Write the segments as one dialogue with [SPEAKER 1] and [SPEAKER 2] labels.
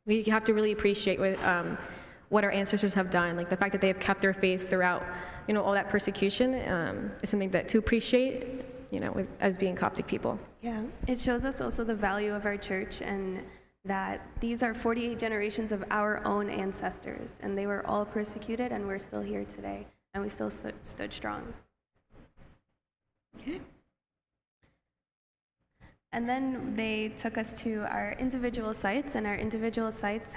[SPEAKER 1] We have to really appreciate what our ancestors have done, like the fact that they have kept their faith throughout, all that persecution is something that to appreciate, as being Coptic people.
[SPEAKER 2] Yeah, it shows us also the value of our church and that these are 48 generations of our own ancestors, and they were all persecuted, and we're still here today, and we still stood strong.
[SPEAKER 1] Okay.
[SPEAKER 2] And then they took us to our individual sites, and our individual sites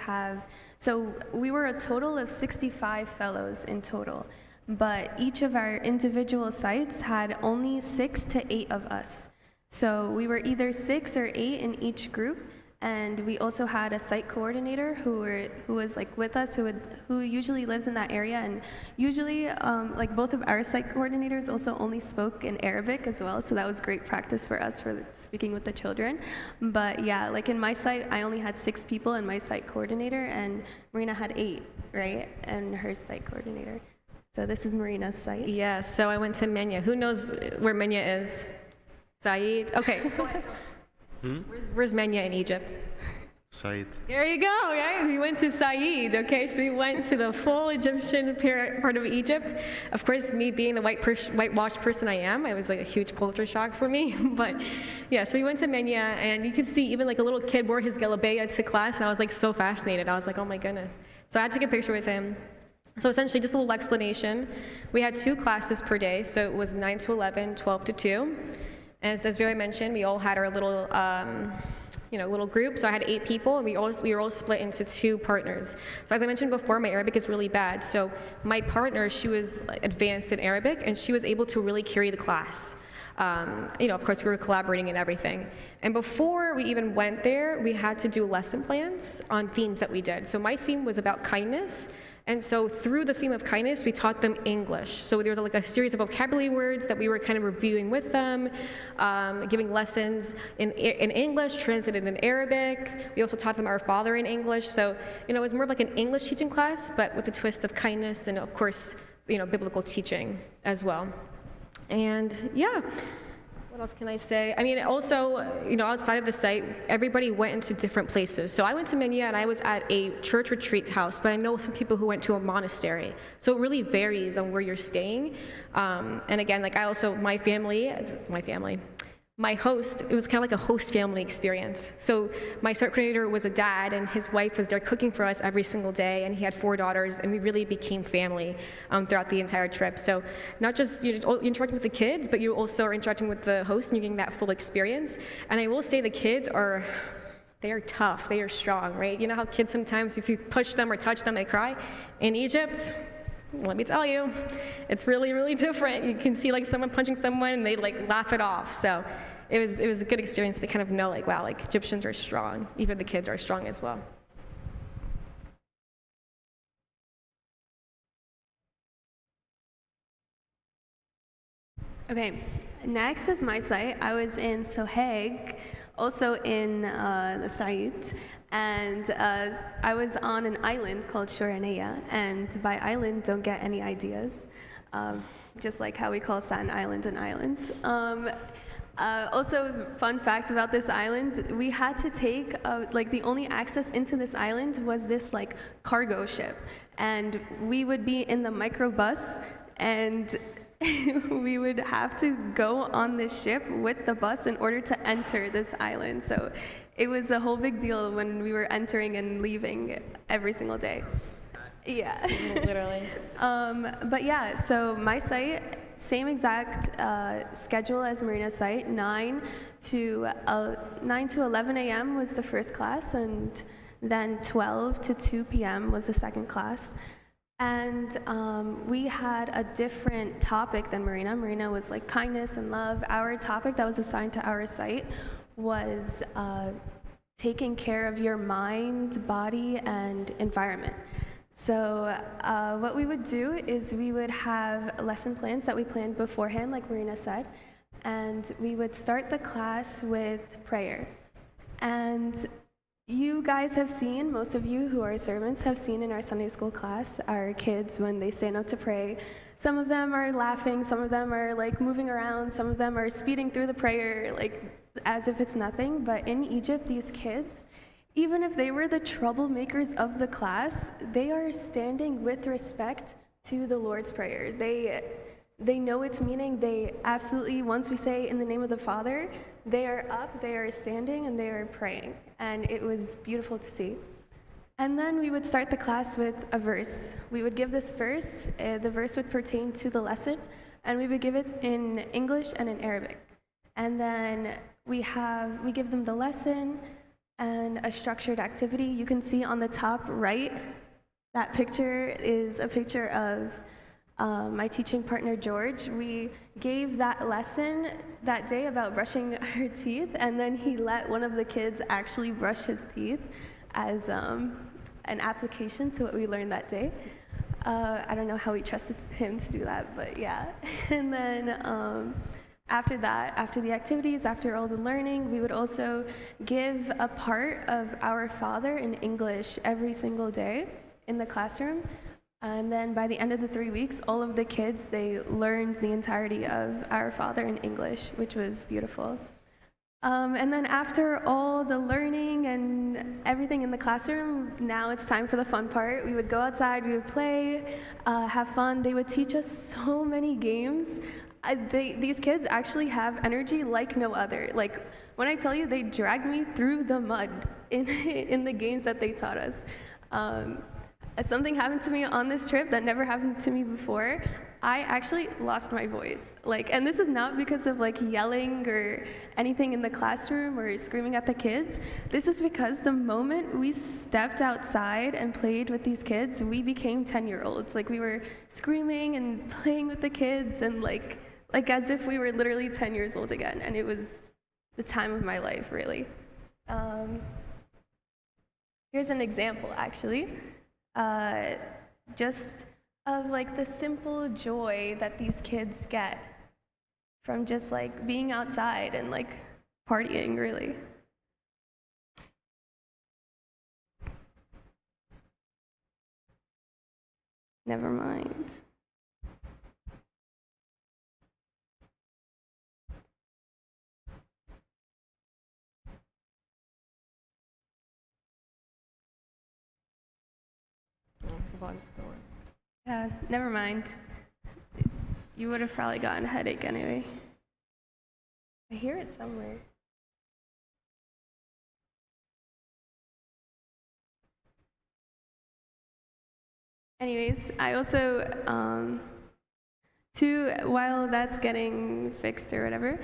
[SPEAKER 2] so we were a total of 65 fellows in total, but each of our individual sites had only 6 to 8 of us. So we were either 6 or 8 in each group, and we also had a site coordinator who was like with us, who usually lives in that area, and usually like both of our site coordinators also only spoke in Arabic as well, so that was great practice for us for speaking with the children. But yeah, like in my site, I only had 6 people in my site coordinator, and Marina had 8, right, and her site coordinator. So this is Marina's site.
[SPEAKER 1] Yeah, so I went to Menya. Who knows where Menya is? Saeed? Okay, go ahead. Where's Menya in Egypt?
[SPEAKER 3] Said.
[SPEAKER 1] There you go, right? We went to Said, okay? So we went to the full Egyptian part of Egypt. Of course, me being the whitewashed person I am, it was like a huge culture shock for me. But yeah, so we went to Menya, and you could see even like a little kid wore his galabeya to class, and I was like so fascinated. I was like, oh my goodness. So I had to take a picture with him. So essentially, just a little explanation. We had 2 classes per day, so it was 9 to 11, 12 to 2. And as Vera mentioned, we all had our little, little group. So I had 8 people, and we were all split into 2 partners. So as I mentioned before, my Arabic is really bad. So my partner, she was advanced in Arabic, and she was able to really carry the class. Of course, we were collaborating and everything. And before we even went there, we had to do lesson plans on themes that we did. So my theme was about kindness. And so through the theme of kindness, we taught them English. So there was like a series of vocabulary words that we were kind of reviewing with them, giving lessons in English, translated in Arabic. We also taught them Our Father in English. So, it was more of like an English teaching class, but with a twist of kindness and, of course, biblical teaching as well. And yeah. What else can I say? I mean, also, outside of the site, everybody went into different places. So I went to Menya, and I was at a church retreat house, but I know some people who went to a monastery. So it really varies on where you're staying. And again, like my host, it was kind of like a host family experience. So my site coordinator was a dad, and his wife was there cooking for us every single day, and he had 4 daughters, and we really became family throughout the entire trip. So not just you're interacting with the kids, but you also are interacting with the host, and you're getting that full experience. And I will say the kids they are tough, they are strong, right? You know how kids sometimes, if you push them or touch them, they cry? In Egypt, let me tell you, it's really, really different. You can see like someone punching someone, and they like laugh it off. So it was a good experience to kind of know, like, wow, like Egyptians are strong. Even the kids are strong as well.
[SPEAKER 2] Okay, next is my site. I was in Sohag, also in the site, and I was on an island called Shoraneya, and by island, don't get any ideas, just like how we call Staten Island an island. Also, fun fact about this island, we had to take, the only access into this island was this cargo ship, and we would be in the microbus, and we would have to go on this ship with the bus in order to enter this island. So it was a whole big deal when we were entering and leaving every single day. Yeah.
[SPEAKER 1] Literally.
[SPEAKER 2] But yeah, so my site, same exact schedule as Marina's site. 9 to 11 a.m. was the first class, and then 12 to 2 p.m. was the second class. And we had a different topic than Marina. Marina was like kindness and love. Our topic that was assigned to our site was taking care of your mind, body, and environment. So what we would do is we would have lesson plans that we planned beforehand, like Marina said, and we would start the class with prayer. And you guys have seen, most of you who are servants have seen in our Sunday school class, our kids, when they stand up to pray, some of them are laughing, some of them are like moving around, some of them are speeding through the prayer like as if it's nothing. But in Egypt, these kids, even if they were the troublemakers of the class, they are standing with respect to the Lord's Prayer. They know its meaning. They absolutely, once we say in the name of the Father, they are up, they are standing, and they are praying. And it was beautiful to see. And then we would start the class with a verse. We would give this verse, the verse would pertain to the lesson, and we would give it in English and in Arabic. And then we give them the lesson and a structured activity. You can see on the top right, that picture is a picture of my teaching partner, George. We gave that lesson that day about brushing our teeth, and then he let one of the kids actually brush his teeth as an application to what we learned that day. I don't know how we trusted him to do that, but yeah. And then after that, after the activities, after all the learning, we would also give a part of Our Father in English every single day in the classroom. And then by the end of the 3 weeks, all of the kids, they learned the entirety of Our Father in English, which was beautiful. And then after all the learning and everything in the classroom, now it's time for the fun part. We would go outside, we would play, have fun. They would teach us so many games. These kids actually have energy like no other. Like, when I tell you, they dragged me through the mud in the games that they taught us. Something happened to me on this trip that never happened to me before. I actually lost my voice. And this is not because of yelling or anything in the classroom or screaming at the kids. This is because the moment we stepped outside and played with these kids, we became 10-year-olds. We were screaming and playing with the kids and as if we were literally 10 years old again. And it was the time of my life, really. Here's an example, actually. Just of the simple joy that these kids get from just being outside and partying, really. Never mind.
[SPEAKER 1] The volume's going.
[SPEAKER 2] Yeah, never mind. You would have probably gotten a headache anyway. I hear it somewhere. Anyways, I also, while that's getting fixed or whatever,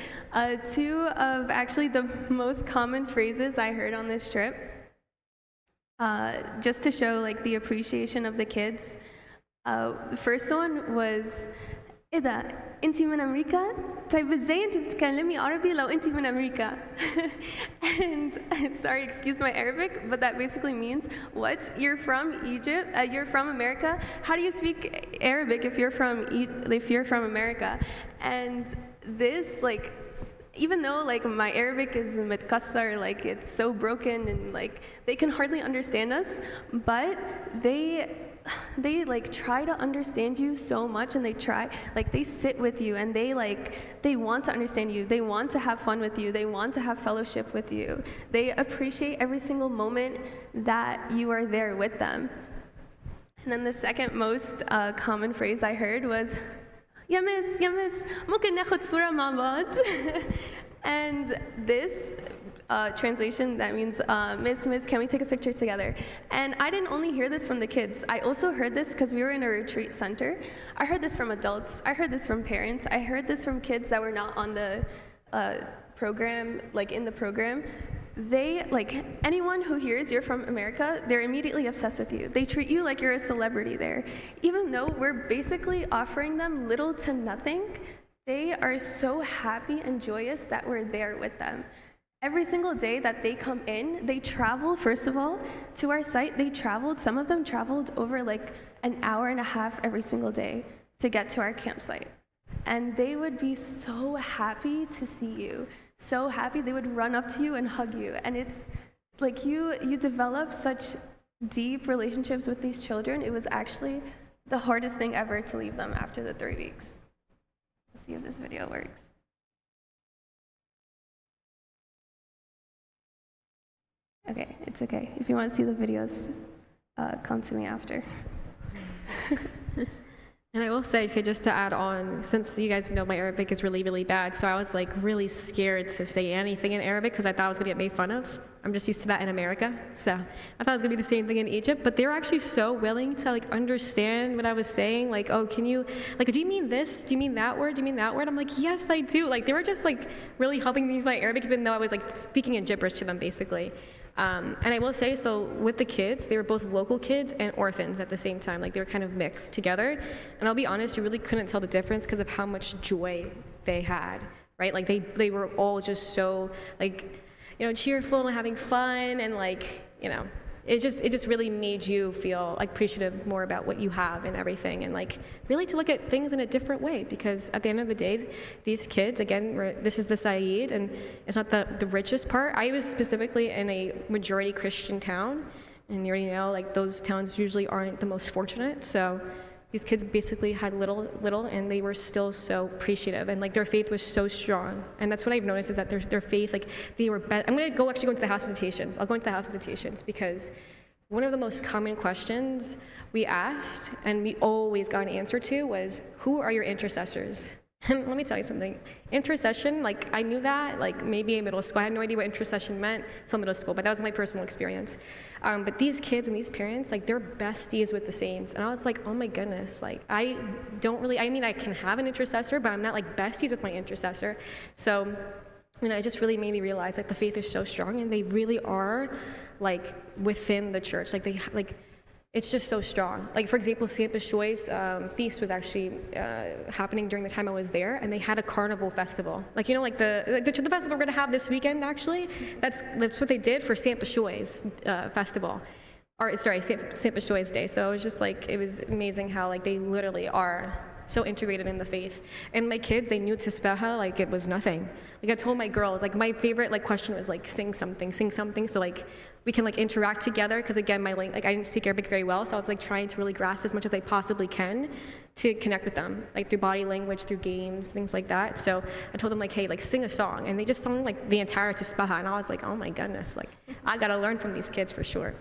[SPEAKER 2] two of actually the most common phrases I heard on this trip, just to show the appreciation of the kids. The first one was إيه ده أنتي من أمريكا؟ طيب إزاي أنتي بتتكلمي عربي لو أنتي من أمريكا؟ And sorry, excuse my Arabic, but that basically means what? You're from Egypt, you're from America. How do you speak Arabic if you're from America? And this even though my Arabic is متكسر, it's so broken and they can hardly understand us, but they try to understand you so much, and they sit with you, and they want to understand you, they want to have fun with you, they want to have fellowship with you. They appreciate every single moment that you are there with them. And then the second most common phrase I heard was يا مس ممكن ناخد صورة مع بعض. And this translation, that means, Miss, can we take a picture together? And I didn't only hear this from the kids. I also heard this because we were in a retreat center. I heard this from adults. I heard this from parents. I heard this from kids that were not on the program, in the program. They, anyone who hears you're from America, they're immediately obsessed with you. They treat you like you're a celebrity there. Even though we're basically offering them little to nothing, they are so happy and joyous that we're there with them. Every single day that they come in, they travel, first of all, to our site. Some of them traveled over an hour and a half every single day to get to our campsite. And they would be so happy to see you, so happy. They would run up to you and hug you. And it's you develop such deep relationships with these children. It was actually the hardest thing ever to leave them after the 3 weeks. Let's see if this video works. Okay, it's okay. If you want to see the videos, come to me after.
[SPEAKER 1] And I will say, okay, just to add on, since you guys know my Arabic is really, really bad, so I was like really scared to say anything in Arabic because I thought I was gonna get made fun of. I'm just used to that in America, so I thought it was gonna be the same thing in Egypt. But they were actually so willing to like understand what I was saying. Like, oh, can you, like, do you mean this? Do you mean that word? Do you mean that word? I'm like, yes, I do. Like, they were just like really helping me with my Arabic, even though I was like speaking in gibberish to them, basically. And I will say, so with the kids, they were both local kids and orphans at the same time. Like they were kind of mixed together. And I'll be honest, you really couldn't tell the difference because of how much joy they had, right? Like they were all just so like, you know, cheerful and having fun and like, you know, it just really made you feel like appreciative more about what you have and everything, and like really to look at things in a different way, because at the end of the day, these kids, again, this is the Said, and it's not the richest part. I was specifically in a majority Christian town, and you already know like those towns usually aren't the most fortunate, so these kids basically had little, and they were still so appreciative, and like their faith was so strong. And that's what I've noticed is that their faith, like they were. I'm gonna go into the house visitations. I'll go into the house visitations because one of the most common questions we asked, and we always got an answer to, was, "Who are your intercessors?" And let me tell you something. Intercession, like I knew that, like maybe in middle school. I had no idea what intercession meant until middle school, but that was my personal experience. But these kids and these parents, like they're besties with the saints. And I was like, oh my goodness, like I mean, I can have an intercessor, but I'm not like besties with my intercessor. So, you know, it just really made me realize like the faith is so strong, and they really are like within the church. Like it's just so strong. Like for example, Saint Bishoy's feast was actually happening during the time I was there, and they had a carnival festival. Like, you know, like the festival we're gonna have this weekend actually, that's what they did for Saint Bishoy's festival. Or sorry, Saint Bishoy's day. So it was just like, it was amazing how like they literally are so integrated in the faith. And my kids, they knew Tisbaha like it was nothing. Like I told my girls, like my favorite like question was like sing something. So like we can like interact together, because again, my like I didn't speak Arabic very well, so I was like trying to really grasp as much as I possibly can to connect with them, like through body language, through games, things like that. So I told them like, hey, like sing a song, and they just sung like the entire Tisbaha, and I was like, oh my goodness, like I gotta learn from these kids for sure.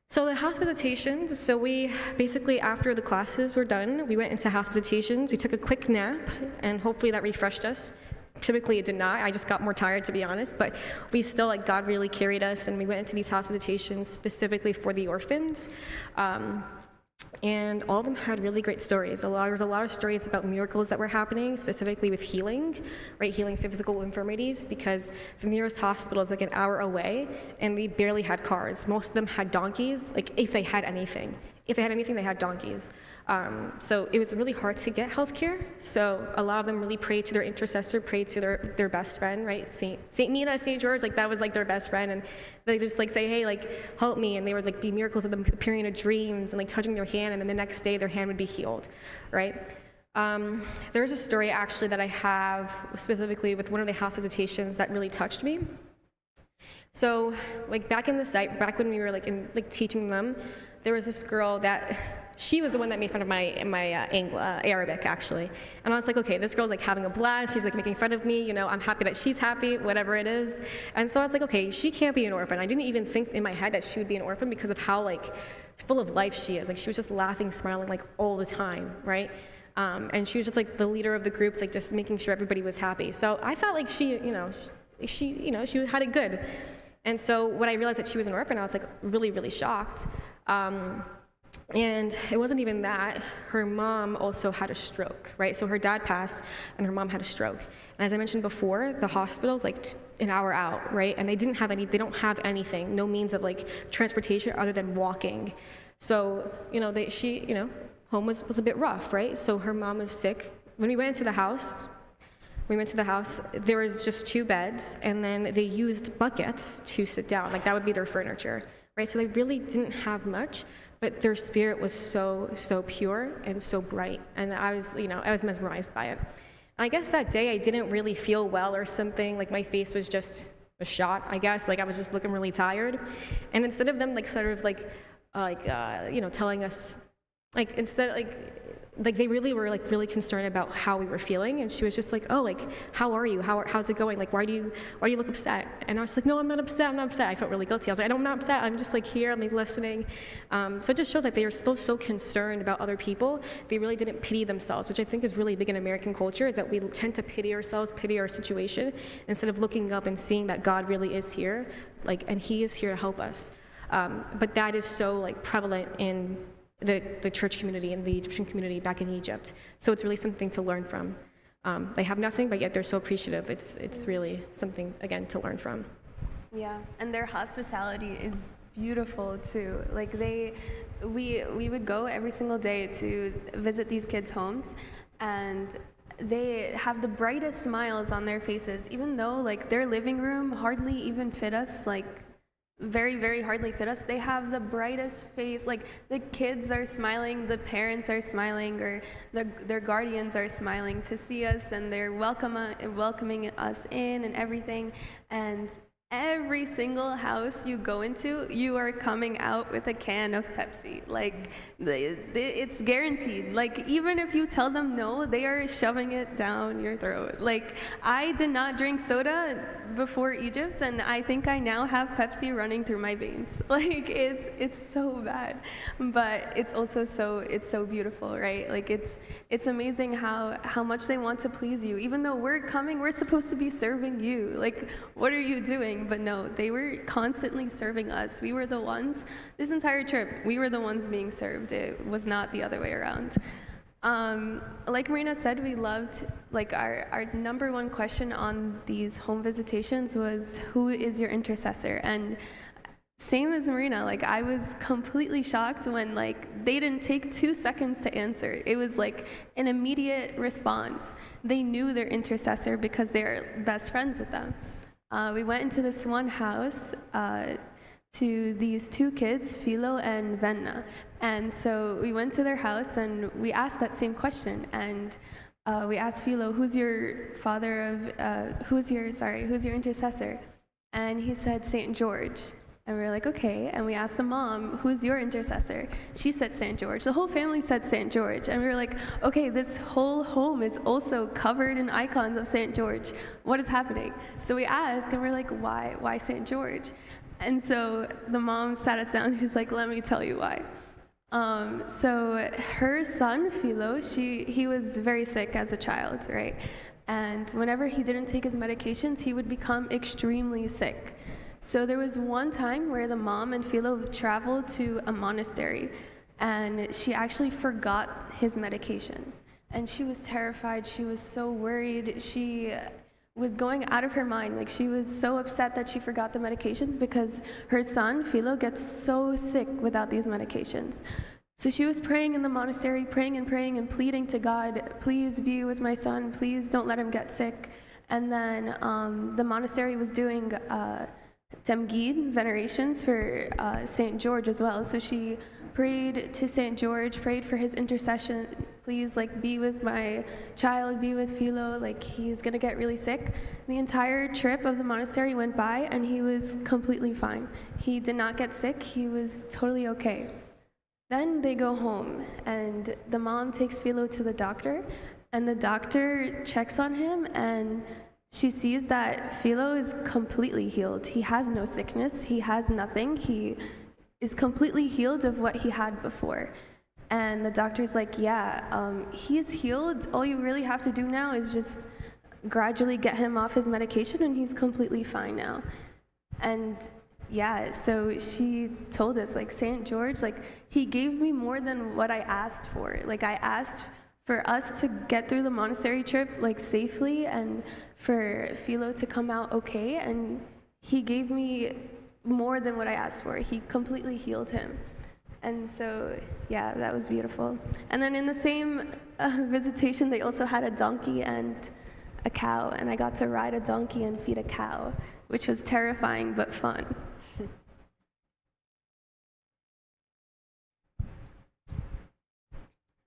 [SPEAKER 1] So the house visitations, so we basically, after the classes were done, we went into house visitations, we took a quick nap, and hopefully that refreshed us. Typically it did not, I just got more tired to be honest, but we still, like God really carried us, and we went into these house visitations specifically for the orphans. And all of them had really great stories. There was a lot of stories about miracles that were happening, specifically with healing, right? Healing physical infirmities, because the nearest hospital is like an hour away, and they barely had cars. Most of them had donkeys, like if they had anything. If they had anything, they had donkeys. So it was really hard to get healthcare. So a lot of them really prayed to their intercessor, prayed to their best friend, right? Saint Mina, Saint George, like that was like their best friend. And they just like say, hey, like help me. And they would like be miracles of them appearing in dreams and like touching their hand. And then the next day their hand would be healed, right? There's a story actually that I have specifically with one of the house visitations that really touched me. So like back in the site, back when we were like teaching them, there was this girl that she was the one that made fun of my Arabic actually, and I was like, okay, this girl's like having a blast. She's like making fun of me. You know, I'm happy that she's happy, whatever it is. And so I was like, okay, she can't be an orphan. I didn't even think in my head that she would be an orphan because of how like full of life she is. Like she was just laughing, smiling like all the time, right? And she was just like the leader of the group, like just making sure everybody was happy. So I thought like she had it good. And so when I realized that she was an orphan, I was like really, really shocked. And it wasn't even that. Her mom also had a stroke, right? So her dad passed and her mom had a stroke. And as I mentioned before, the hospital's like an hour out, right? And they don't have anything, no means of like transportation other than walking. So, home was a bit rough, right? So her mom was sick. When we went into the house, there was just 2 beds, and then they used buckets to sit down. Like that would be their furniture, right? So they really didn't have much, but their spirit was so, so pure and so bright. And I was mesmerized by it. And I guess that day I didn't really feel well or something. Like my face was just a shot, I guess. Like I was just looking really tired. And instead of them like sort of like telling us, like instead like like they really were like really concerned about how we were feeling, and she was just like, oh, like how are you, how's it going, like why do you look upset? And I was like, no, I'm not upset. I felt really guilty. I was like, I'm not upset, I'm just like here, I'm like listening. So it just shows like they are still so concerned about other people. They really didn't pity themselves, which I think is really big in American culture, is that we tend to pity ourselves, pity our situation, instead of looking up and seeing that God really is here, like, and he is here to help us. But that is so like prevalent in the church community and the Egyptian community back in Egypt. So it's really something to learn from. They have nothing, but yet they're so appreciative. It's really something, again, to learn from.
[SPEAKER 2] Yeah, and their hospitality is beautiful too. Like we would go every single day to visit these kids' homes, and they have the brightest smiles on their faces, even though like their living room hardly even fit us, like very, very hardly fit us. They have the brightest face, like the kids are smiling, the parents are smiling, or their guardians are smiling to see us, and they're welcoming us in and everything. And every single house you go into, you are coming out with a can of Pepsi. Like, it's guaranteed. Like, even if you tell them no, they are shoving it down your throat. Like, I did not drink soda before Egypt, and I think I now have Pepsi running through my veins. Like, it's so bad, but it's also so beautiful, right? Like, it's amazing how much they want to please you. Even though we're supposed to be serving you. Like, what are you doing? But no, they were constantly serving us. We were the ones, this entire trip, we were the ones being served. It was not the other way around. Like Marina said, we loved, like our number one question on these home visitations was, who is your intercessor? And same as Marina, like I was completely shocked when like they didn't take 2 seconds to answer. It was like an immediate response. They knew their intercessor because they're best friends with them. We went into this one house to these two kids, Philo and Venna. And so we went to their house and we asked that same question. And we asked Philo, who's your intercessor? And he said, St. George. And we were like, okay. And we asked the mom, who's your intercessor? She said St. George. The whole family said St. George. And we were like, okay, this whole home is also covered in icons of St. George. What is happening? So we asked, and we're like, why St. George? And so the mom sat us down. She's like, let me tell you why. So her son, Philo, he was very sick as a child, right? And whenever he didn't take his medications, he would become extremely sick. So there was one time where the mom and Philo traveled to a monastery, and she actually forgot his medications. And she was terrified. She was so worried. She was going out of her mind. Like, she was so upset that she forgot the medications because her son, Philo, gets so sick without these medications. So she was praying in the monastery, praying and pleading to God, please be with my son. Please don't let him get sick. And then the monastery was doing Temgid, venerations for St. George as well. So she prayed to St. George, prayed for his intercession. Please, like, be with my child, be with Philo, like, he's gonna get really sick. The entire trip of the monastery went by and he was completely fine. He did not get sick, he was totally okay. Then they go home and the mom takes Philo to the doctor, and the doctor checks on him and she sees that Philo is completely healed. He has no sickness, he has nothing. He is completely healed of what he had before. And the doctor's like, yeah, he's healed. All you really have to do now is just gradually get him off his medication and he's completely fine now. And yeah, so she told us, like, St. George, like, he gave me more than what I asked for. Like, I asked for us to get through the monastery trip, like, safely, and for Philo to come out okay, and he gave me more than what I asked for. He completely healed him. And so, yeah, that was beautiful. And then in the same visitation, they also had a donkey and a cow, and I got to ride a donkey and feed a cow, which was terrifying but fun.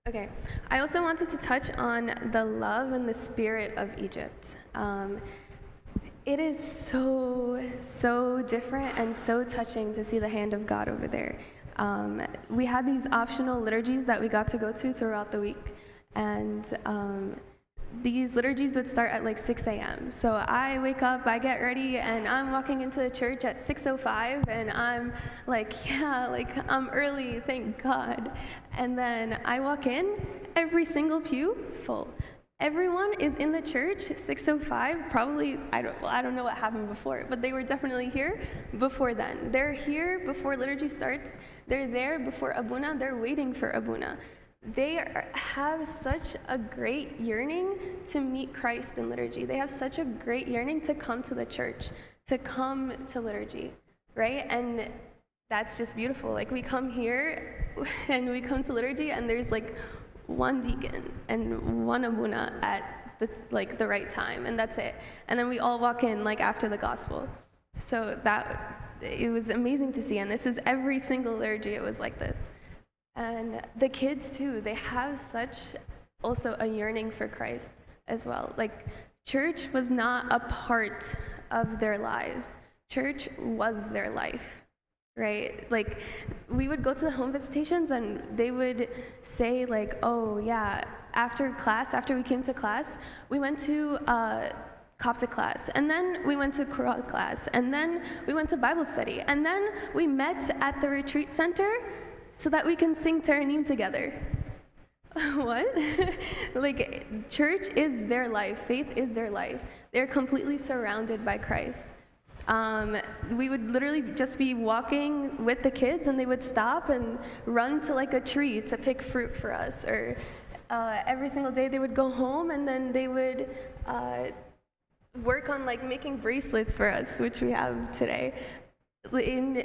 [SPEAKER 2] Okay, I also wanted to touch on the love and the spirit of Egypt. It is so different and so touching to see the hand of God over there. We had these optional liturgies that we got to go to throughout the week, and these liturgies would start at like 6 a.m. So I wake up, I get ready, and I'm walking into the church at 6:05, and I'm like, yeah, like I'm early, thank God. And then I walk in, every single pew full. Everyone is in the church 6:05. Probably, I don't know what happened before, but they were definitely here before then. They're here before liturgy starts. They're there before Abuna. They're waiting for Abuna. Have such a great yearning to meet Christ in liturgy. They have such a great yearning to come to the church, to come to liturgy, right? And that's just beautiful. Like we come here and we come to liturgy, and there's like one deacon and one Abuna at the right time, and that's it. And then we all walk in like after the gospel. So it was amazing to see, and this is every single liturgy it was like this. And the kids too, they have such also a yearning for Christ as well. Like church was not a part of their lives. Church was their life, right? Like we would go to the home visitations and they would say like, oh yeah, after we came to class, we went to Coptic class, and then we went to Quran class, and then we went to Bible study, and then we met at the retreat center so that we can sing Teranim together. What? Like, church is their life. Faith is their life. They're completely surrounded by Christ. We would literally just be walking with the kids, and they would stop and run to like a tree to pick fruit for us. Or every single day they would go home, and then they would work on like making bracelets for us, which we have today. And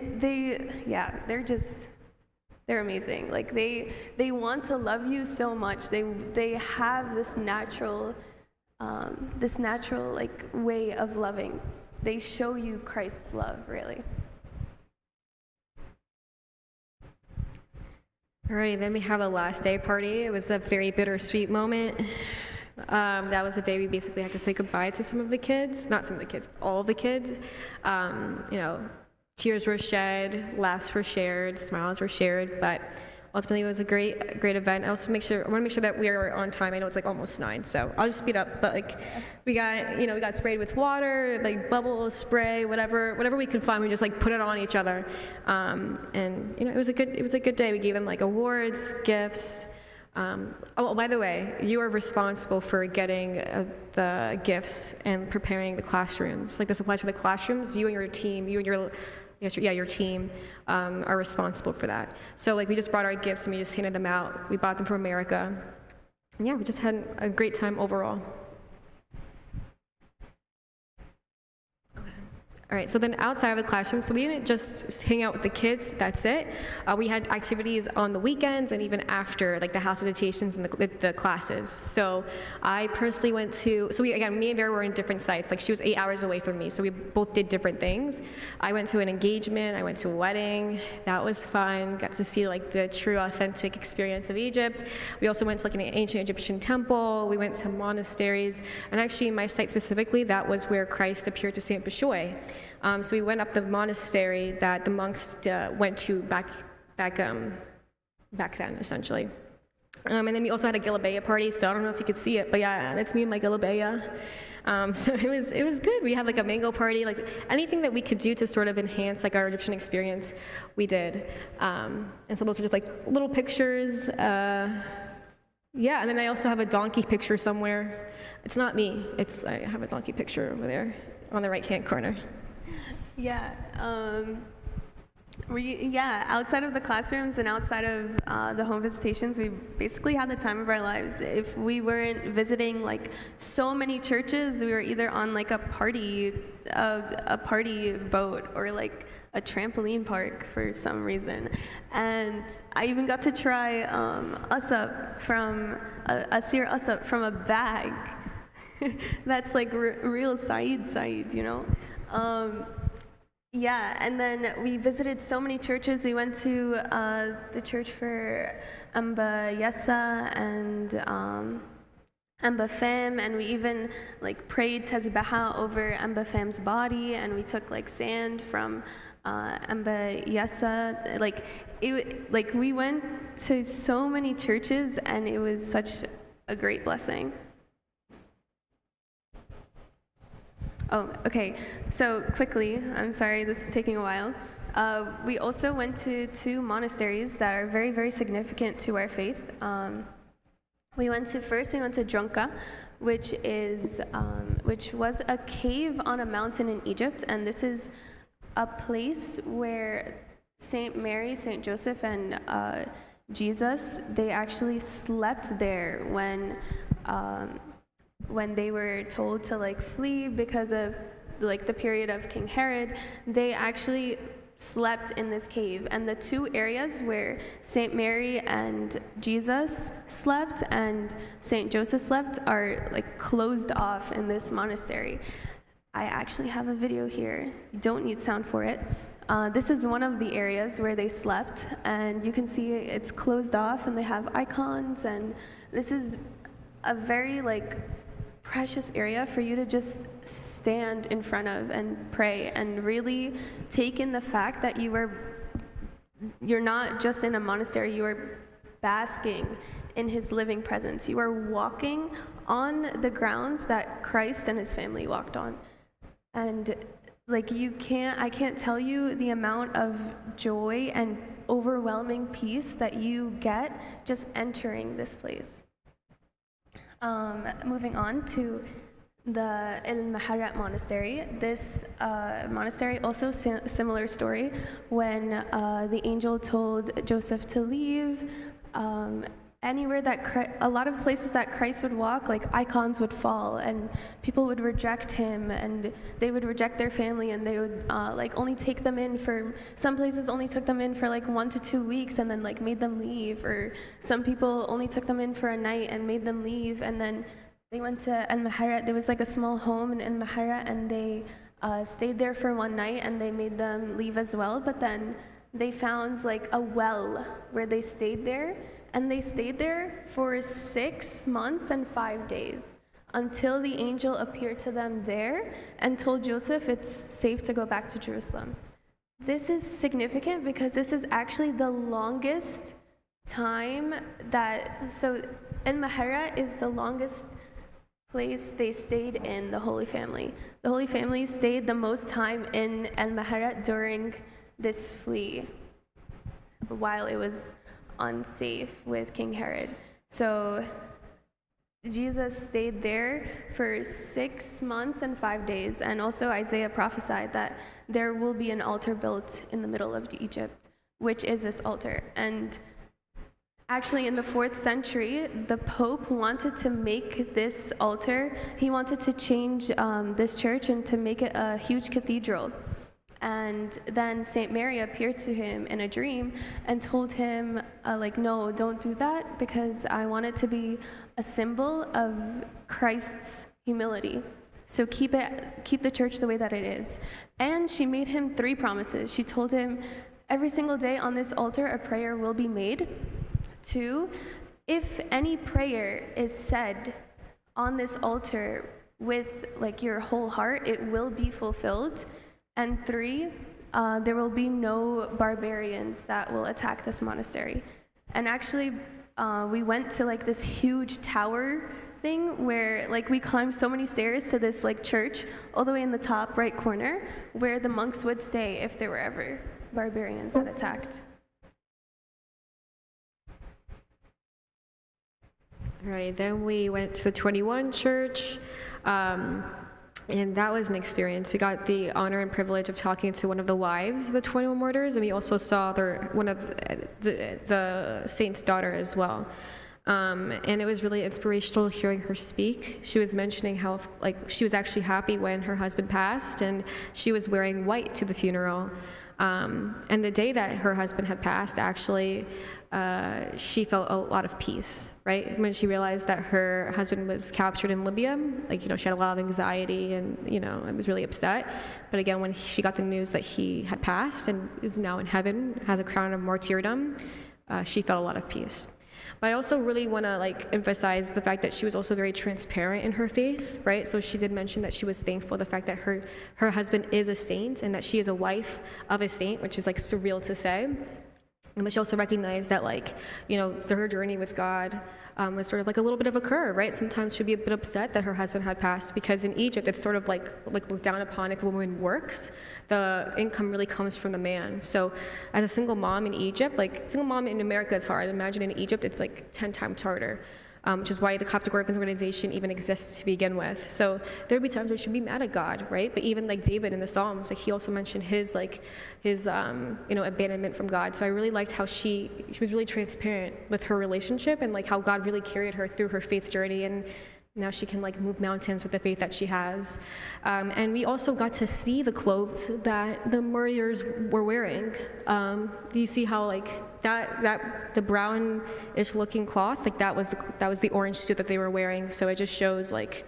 [SPEAKER 2] they're amazing. Like they want to love you so much. They have this natural like way of loving. They show you Christ's love, really.
[SPEAKER 1] Alrighty, then we have the last day party. It was a very bittersweet moment. That was the day we basically had to say goodbye to some of the kids. Not some of the kids, all of the kids. Tears were shed, laughs were shared, smiles were shared, but ultimately it was a great event. I want to make sure that we are on time. I know it's like almost 9, so I'll just speed up. But like, we got sprayed with water, like bubble spray, whatever we could find. We just like put it on each other, and it was a good day. We gave them like awards, gifts. By the way, you are responsible for getting the gifts and preparing the classrooms. Like this applies for the classrooms. You and your team, your team are responsible for that. So like we just brought our gifts and we just handed them out. We bought them from America. And yeah, we just had a great time overall. All right, so then outside of the classroom, so we didn't just hang out with the kids, that's it. We had activities on the weekends and even after, like the house visitations and the classes. So I personally went to, me and Vera were in different sites. Like she was 8 hours away from me, so we both did different things. I went to an engagement, I went to a wedding. That was fun, got to see like the true authentic experience of Egypt. We also went to like an ancient Egyptian temple. We went to monasteries. And actually in my site specifically, that was where Christ appeared to Saint Bishoy. So we went up the monastery that the monks went to back then, essentially. And then we also had a Gilibeya party, so I don't know if you could see it, but yeah, that's me and my Gilibeya. So it was good. We had like a mango party, like anything that we could do to sort of enhance like our Egyptian experience, we did. And so those are just like little pictures. And then I also have a donkey picture somewhere. It's not me. I have a donkey picture over there on the right-hand corner.
[SPEAKER 2] Yeah, outside of the classrooms and outside of the home visitations, we basically had the time of our lives. If we weren't visiting like so many churches, we were either on like a party boat or like a trampoline park for some reason. And I even got to try asap from a seer asap from a bag. That's like real Saeed, you know? And then we visited so many churches. We went to the church for Amba Yessa and Embafem, and we even like prayed tazbaha over Embafem's body, and we took like sand from Amba Yessa. Like we went to so many churches, and it was such a great blessing. Oh, okay. So quickly, I'm sorry, this is taking a while. We also went to 2 monasteries that are very, very significant to our faith. We went to Dronka, which was a cave on a mountain in Egypt, and this is a place where Saint Mary, Saint Joseph, and Jesus, they actually slept there when they were told to like flee because of like the period of King Herod. They actually slept in this cave, and the 2 areas where Saint Mary and Jesus slept and Saint Joseph slept are like closed off in this monastery. I actually have a video here. You don't need sound for it. This is one of the areas where they slept, and you can see it's closed off, and they have icons, and this is a very like precious area for you to just stand in front of and pray and really take in the fact that you're not just in a monastery, you are basking in his living presence. You are walking on the grounds that Christ and his family walked on. And like I can't tell you the amount of joy and overwhelming peace that you get just entering this place. Moving on to the El Maharat monastery. This monastery, also similar story, when the angel told Joseph to leave, anywhere that a lot of places that Christ would walk, like icons would fall, and people would reject him, and they would reject their family, and they would like only take them in for, some places only took them in for like 1 to 2 weeks and then like made them leave, or some people only took them in for a night and made them leave, and then they went to El Maharat. There was like a small home in El Maharat, and they stayed there for 1 night, and they made them leave as well, but then they found like a well where they stayed there, and they stayed there for 6 months and 5 days until the angel appeared to them there and told Joseph it's safe to go back to Jerusalem. This is significant because this is actually the longest time so El Maharat is the longest place they stayed in the Holy Family. The Holy Family stayed the most time in El Maharat during this flee while it was unsafe with King Herod. So Jesus stayed there for 6 months and 5 days, and also Isaiah prophesied that there will be an altar built in the middle of Egypt, which is this altar. And actually in the 4th century, the Pope wanted to make this altar, he wanted to change this church and to make it a huge cathedral. And then Saint Mary appeared to him in a dream and told him, like, no, don't do that, because I want it to be a symbol of Christ's humility. So keep the church the way that it is. And she made him 3 promises. She told him, every single day on this altar, a prayer will be made. 2, if any prayer is said on this altar with like your whole heart, it will be fulfilled. And 3, there will be no barbarians that will attack this monastery. And actually, we went to like this huge tower thing where like we climbed so many stairs to this like church all the way in the top right corner where the monks would stay if there were ever barbarians that attacked.
[SPEAKER 1] All right, then we went to the 21 church. And that was an experience. We got the honor and privilege of talking to one of the wives of the 21 martyrs, and we also saw one of the saint's daughter as well. And it was really inspirational hearing her speak. She was mentioning how like she was actually happy when her husband passed, and she was wearing white to the funeral. And the day that her husband had passed, actually, she felt a lot of peace, right? When she realized that her husband was captured in Libya, like, she had a lot of anxiety and, was really upset. But again, when she got the news that he had passed and is now in heaven, has a crown of martyrdom, she felt a lot of peace. But I also really want to like emphasize the fact that she was also very transparent in her faith, right? So she did mention that she was thankful the fact that her husband is a saint and that she is a wife of a saint, which is like surreal to say. But she also recognized that, like, you know, her journey with God was sort of like a little bit of a curve, right? Sometimes she'd be a bit upset that her husband had passed because in Egypt, it's sort of like looked down upon if a woman works, the income really comes from the man. So as a single mom in Egypt, like single mom in America is hard. Imagine in Egypt, it's like 10 times harder. Which is why the Coptic Orphans Organization even exists to begin with. So there would be times where she'd be mad at God, right? But even like David in the Psalms, like he also mentioned his abandonment from God. So I really liked how she was really transparent with her relationship and like how God really carried her through her faith journey, and now she can like move mountains with the faith that she has. And we also got to see the clothes that the warriors were wearing. Do you see how like that the brownish looking cloth, like that was the orange suit that they were wearing. So it just shows like,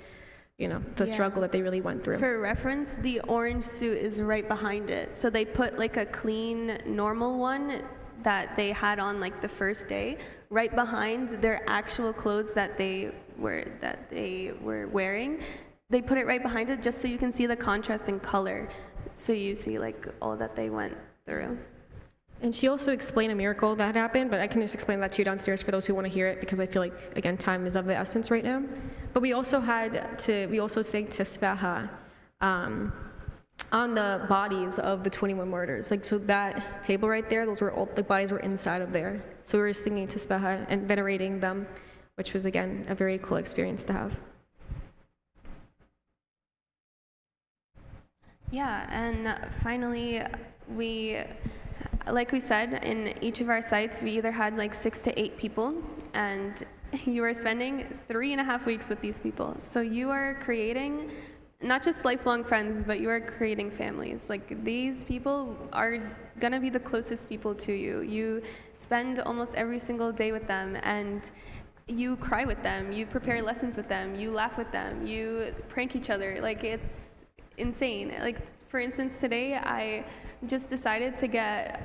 [SPEAKER 1] you know, the struggle that they really went through.
[SPEAKER 2] For reference, the orange suit is right behind it. So they put like a clean, normal one that they had on like the first day, right behind their actual clothes that they were wearing. They put it right behind it just so you can see the contrast in color. So you see like all that they went through.
[SPEAKER 1] And she also explained a miracle that happened, but I can just explain that to you downstairs for those who want to hear it, because I feel like, again, time is of the essence right now. But we also sang Tespeha on the bodies of the 21 martyrs. Like, so that table right there, those were all, the bodies were inside of there. So we were singing Tespeha and venerating them, which was, again, a very cool experience to have.
[SPEAKER 2] Yeah, and finally, like we said, in each of our sites, we either had like 6 to 8 people, and you are spending 3.5 weeks with these people. So you are creating not just lifelong friends, but you are creating families. Like, these people are gonna be the closest people to you. You spend almost every single day with them, and you cry with them, you prepare lessons with them, you laugh with them, you prank each other. Like, it's insane. Like, for instance, today I just decided to get,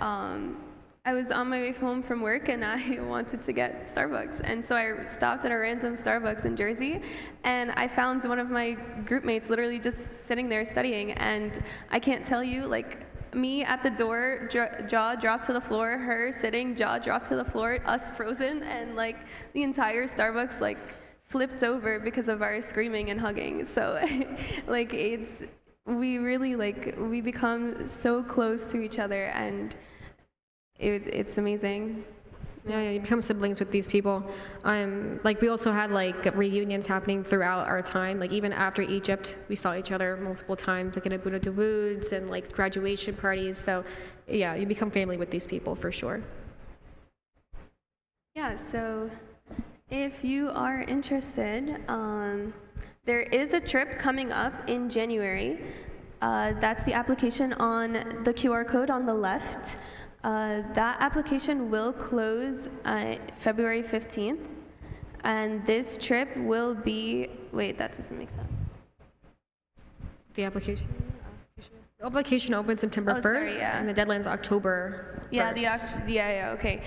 [SPEAKER 2] I was on my way home from work and I wanted to get Starbucks. And so I stopped at a random Starbucks in Jersey, and I found one of my group mates literally just sitting there studying. And I can't tell you, like, me at the door, jaw dropped to the floor, her sitting, jaw dropped to the floor, us frozen, and like the entire Starbucks like flipped over because of our screaming and hugging. So like, we really we become so close to each other, and it's amazing.
[SPEAKER 1] Yeah, you become siblings with these people. Like, we also had like reunions happening throughout our time. Like, even after Egypt, we saw each other multiple times, like in Abuja Dawoods and like graduation parties. So yeah, you become family with these people for sure.
[SPEAKER 2] Yeah, so if you are interested, there is a trip coming up in January. That's the application on the QR code on the left. That application will close February 15th, and this trip will be, wait, that doesn't make sense.
[SPEAKER 1] The application opens September 1st,
[SPEAKER 2] sorry, yeah.
[SPEAKER 1] and the deadline is October 1st.
[SPEAKER 2] Yeah, okay.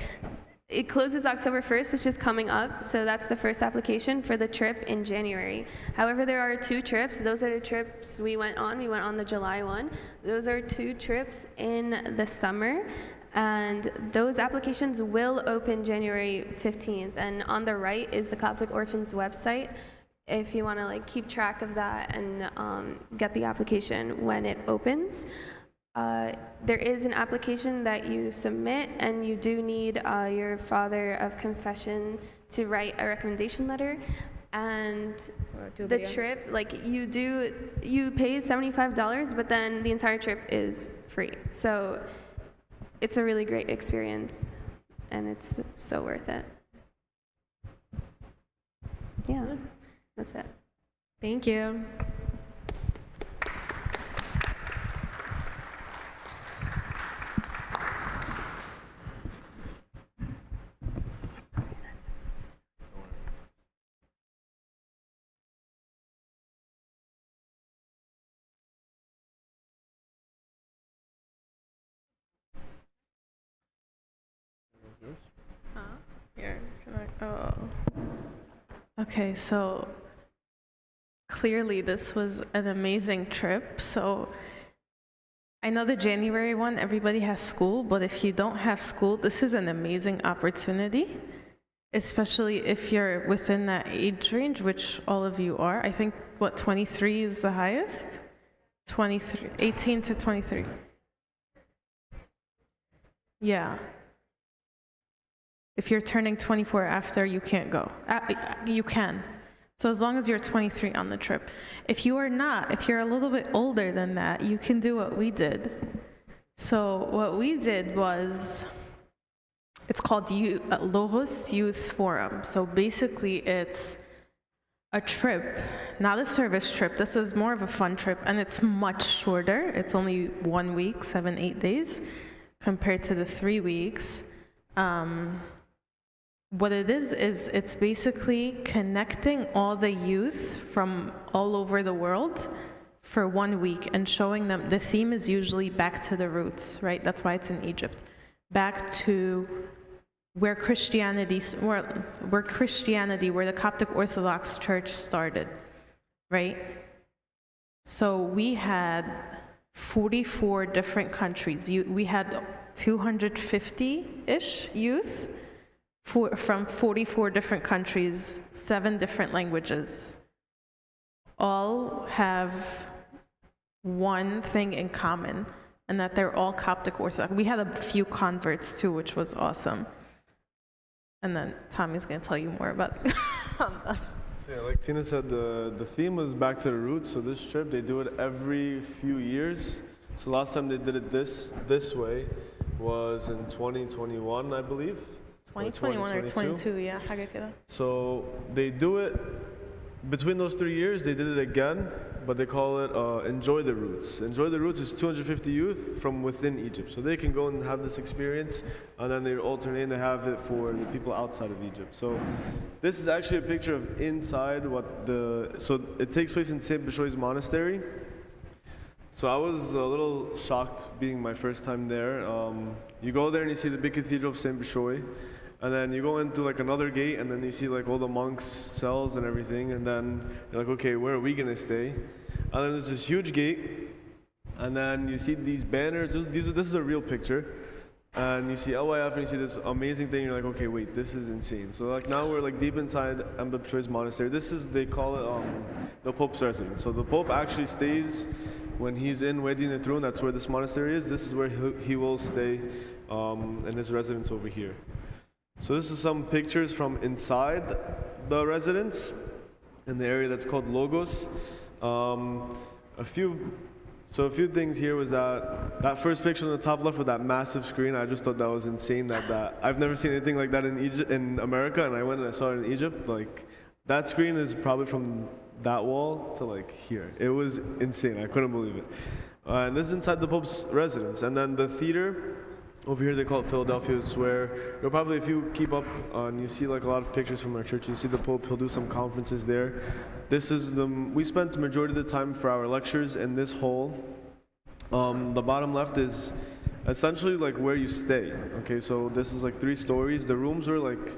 [SPEAKER 2] It closes October 1st, which is coming up, so that's the first application for the trip in January. However, there are 2 trips. Those are the trips we went on. We went on the July one. Those are 2 trips in the summer, and those applications will open January 15th. And on the right is the Coptic Orphans website, if you want to like keep track of that and get the application when it opens. There is an application that you submit, and you do need your father of confession to write a recommendation letter. And the trip, like, you pay $75, but then the entire trip is free. So it's a really great experience, and it's so worth it. Yeah, that's it.
[SPEAKER 1] Thank you. Here,
[SPEAKER 3] Oh. Okay, so clearly this was an amazing trip. So I know the January one, everybody has school, but if you don't have school, this is an amazing opportunity, especially if you're within that age range, which all of you are. I think, what, 23 is the highest? 23, 18 to 23. Yeah. If you're turning 24 after, you can't go. You can. So as long as you're 23 on the trip. If you are not, if you're a little bit older than that, you can do what we did. So what we did was, it's called Logos Youth Forum. So basically it's a trip, not a service trip. This is more of a fun trip, and it's much shorter. It's only 1 week, 7-8 days, compared to the 3 weeks. What it is it's basically connecting all the youth from all over the world for 1 week and showing them, the theme is usually back to the roots, right? That's why it's in Egypt. Back to where Christianity, where the Coptic Orthodox Church started, right? So we had 44 different countries. We had 250-ish youth from 44 different countries, 7 different languages. All have one thing in common, and that they're all Coptic Orthodox. We had a few converts too, which was awesome. And then Tommy's gonna tell you more about
[SPEAKER 4] So yeah, like Tina said, the theme was back to the roots. So this trip, they do it every few years. So last time they did it this way was in 2021, I believe.
[SPEAKER 3] 2021 or 22, yeah.
[SPEAKER 4] So they do it between those 3 years. They did it again, but they call it Enjoy the Roots. Enjoy the Roots is 250 youth from within Egypt, so they can go and have this experience, and then they alternate and they have it for the people outside of Egypt. So this is actually a picture of inside so it takes place in Saint Bishoy's monastery. So I was a little shocked being my first time there. You go there and you see the big cathedral of Saint Bishoy. And then you go into like another gate, and then you see like all the monks' cells and everything, and then you're like, okay, where are we gonna stay? And then there's this huge gate, and then you see these banners. This is a real picture, and you see LYF, and you see this amazing thing. You're like, okay, wait, this is insane. So like now we're like deep inside Enba Bishoy's monastery. They call it the Pope's residence. So the Pope actually stays when he's in Wadi Netrun. That's where this monastery is. This is where he will stay in his residence over here. So this is some pictures from inside the residence in the area that's called Logos. A few things here was that first picture on the top left with that massive screen. I just thought that was insane. That I've never seen anything like that in America, and I went and I saw it in Egypt. Like that screen is probably from that wall to like here. It was insane. I couldn't believe it. And this is inside the Pope's residence, and then the theater. Over here they call it Philadelphia. It's where you'll probably, if you keep up and you see like a lot of pictures from our church, you see the Pope, he'll do some conferences there. This is we spent the majority of the time for our lectures in this hall. The bottom left is essentially like where you stay. Okay, so this is like 3 stories. The rooms were like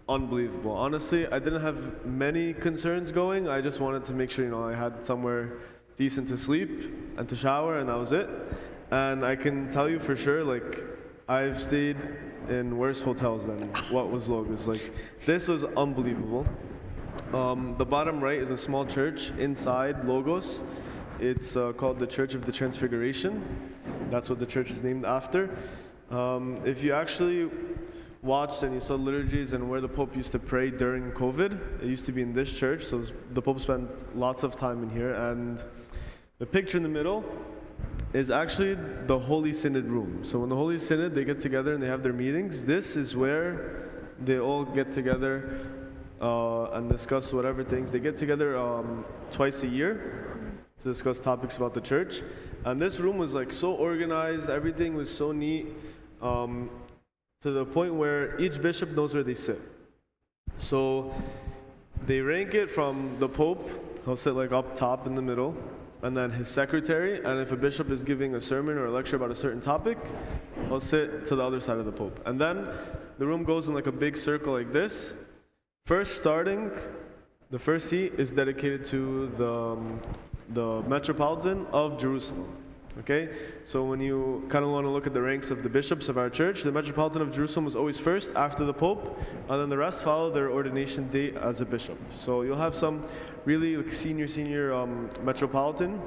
[SPEAKER 4] unbelievable. Honestly, I didn't have many concerns going. I just wanted to make sure, I had somewhere decent to sleep and to shower, and that was it. And I can tell you for sure, like, I've stayed in worse hotels than what was Logos. Like, this was unbelievable. The bottom right is a small church inside Logos. It's called the Church of the Transfiguration. That's what the church is named after. If you actually watched and you saw liturgies and where the Pope used to pray during COVID, it used to be in this church. So the Pope spent lots of time in here. And the picture in the middle is actually the Holy Synod room. So when the Holy Synod, they get together and they have their meetings, this is where they all get together and discuss whatever things. They get together twice a year to discuss topics about the church. And this room was like so organized, everything was so neat, to the point where each bishop knows where they sit. So they rank it from the Pope, he'll sit like up top in the middle, and then his secretary, and if a bishop is giving a sermon or a lecture about a certain topic, he'll sit to the other side of the Pope. And then the room goes in like a big circle like this, first starting, the first seat is dedicated to the Metropolitan of Jerusalem. Okay, so when you kind of want to look at the ranks of the bishops of our church, the Metropolitan of Jerusalem was always first after the Pope, and then the rest follow their ordination date as a bishop. So you'll have some really like senior Metropolitan,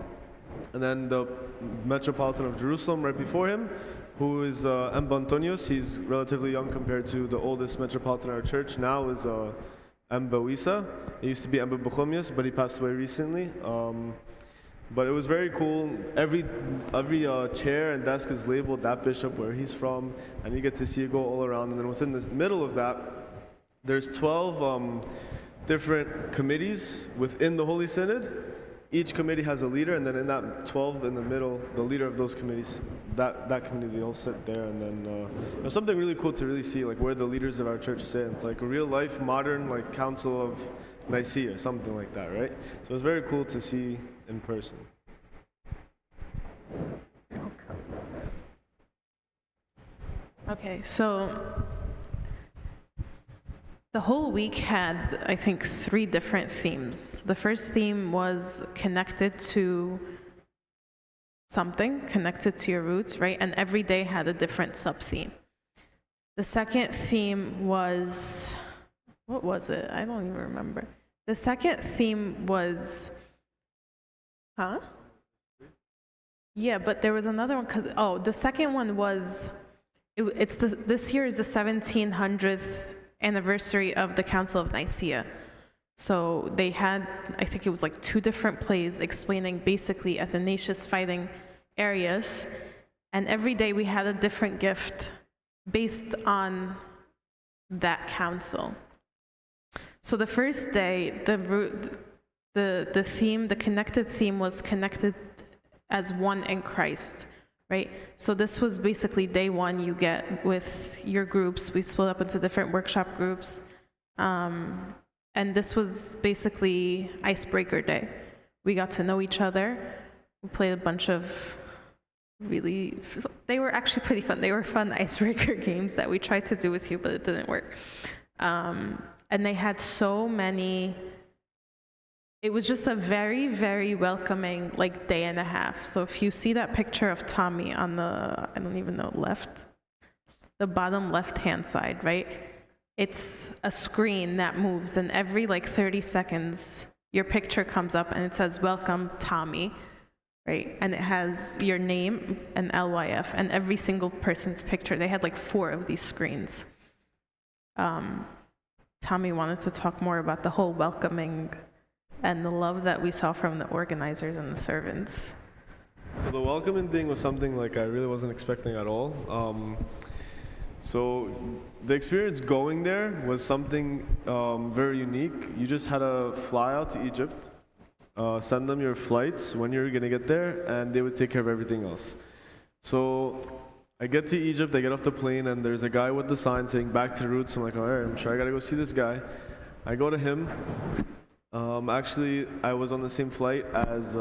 [SPEAKER 4] and then the Metropolitan of Jerusalem right before him, who is Emba Antonios. He's relatively young compared to the oldest Metropolitan in our church now is Emba Wisa. It used to be Emba Bochomius, but he passed away recently. But it was very cool. Every chair and desk is labeled that bishop where he's from, and you get to see it go all around. And then within the middle of that, there's 12 different committees within the Holy Synod. Each committee has a leader, and then in that 12 in the middle, the leader of those committees, that committee, they all sit there. And then there's something really cool to really see, like where the leaders of our church sit. It's like a real life, modern, like Council of Nicaea or something like that, right? So it's very cool to see in person.
[SPEAKER 3] Okay, so the whole week had, I think, 3 different themes. The first theme was connected to something, connected to your roots, right? And every day had a different sub-theme. The second theme was, what was it? I don't even remember. The second theme was, Yeah, but there was another one, the second one was, this year is the 1700th anniversary of the Council of Nicaea. So they had, I think it was like 2 different plays explaining basically Athanasius fighting Arius, and every day we had a different gift based on that council. So the first day, the theme, the connected theme was connected as one in Christ, right? So this was basically day 1 you get with your groups. We split up into different workshop groups. And this was basically icebreaker day. We got to know each other. We played a bunch of they were actually pretty fun. They were fun icebreaker games that we tried to do with you, but it didn't work. And they had so many. It was just a very, very welcoming day and a half. So if you see that picture of Tommy on the, I don't even know, the bottom left-hand side, right? It's a screen that moves, and every 30 seconds, your picture comes up and it says, "Welcome, Tommy," right? And it has your name and LYF, and every single person's picture. They had 4 of these screens. Tommy wanted to talk more about the whole welcoming and the love that we saw from the organizers and the servants.
[SPEAKER 4] So the welcoming thing was something I really wasn't expecting at all. So the experience going there was something very unique. You just had to fly out to Egypt, send them your flights, when you're gonna get there, and they would take care of everything else. So I get to Egypt, I get off the plane, and there's a guy with the sign saying "Back to the Roots." I'm like, all right, I'm sure I gotta go see this guy. I go to him. Actually, I was on the same flight as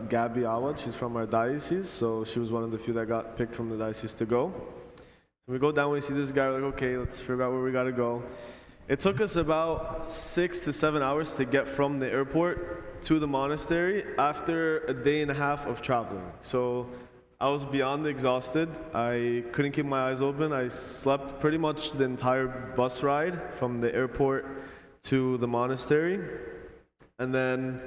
[SPEAKER 4] Gabby Awad. She's from our diocese, so she was one of the few that got picked from the diocese to go. So we go down, we see this guy, we're like, okay, let's figure out where we gotta go. It took us about 6 to 7 hours to get from the airport to the monastery after a day and a half of traveling. So I was beyond exhausted. I couldn't keep my eyes open. I slept pretty much the entire bus ride from the airport to the monastery. And then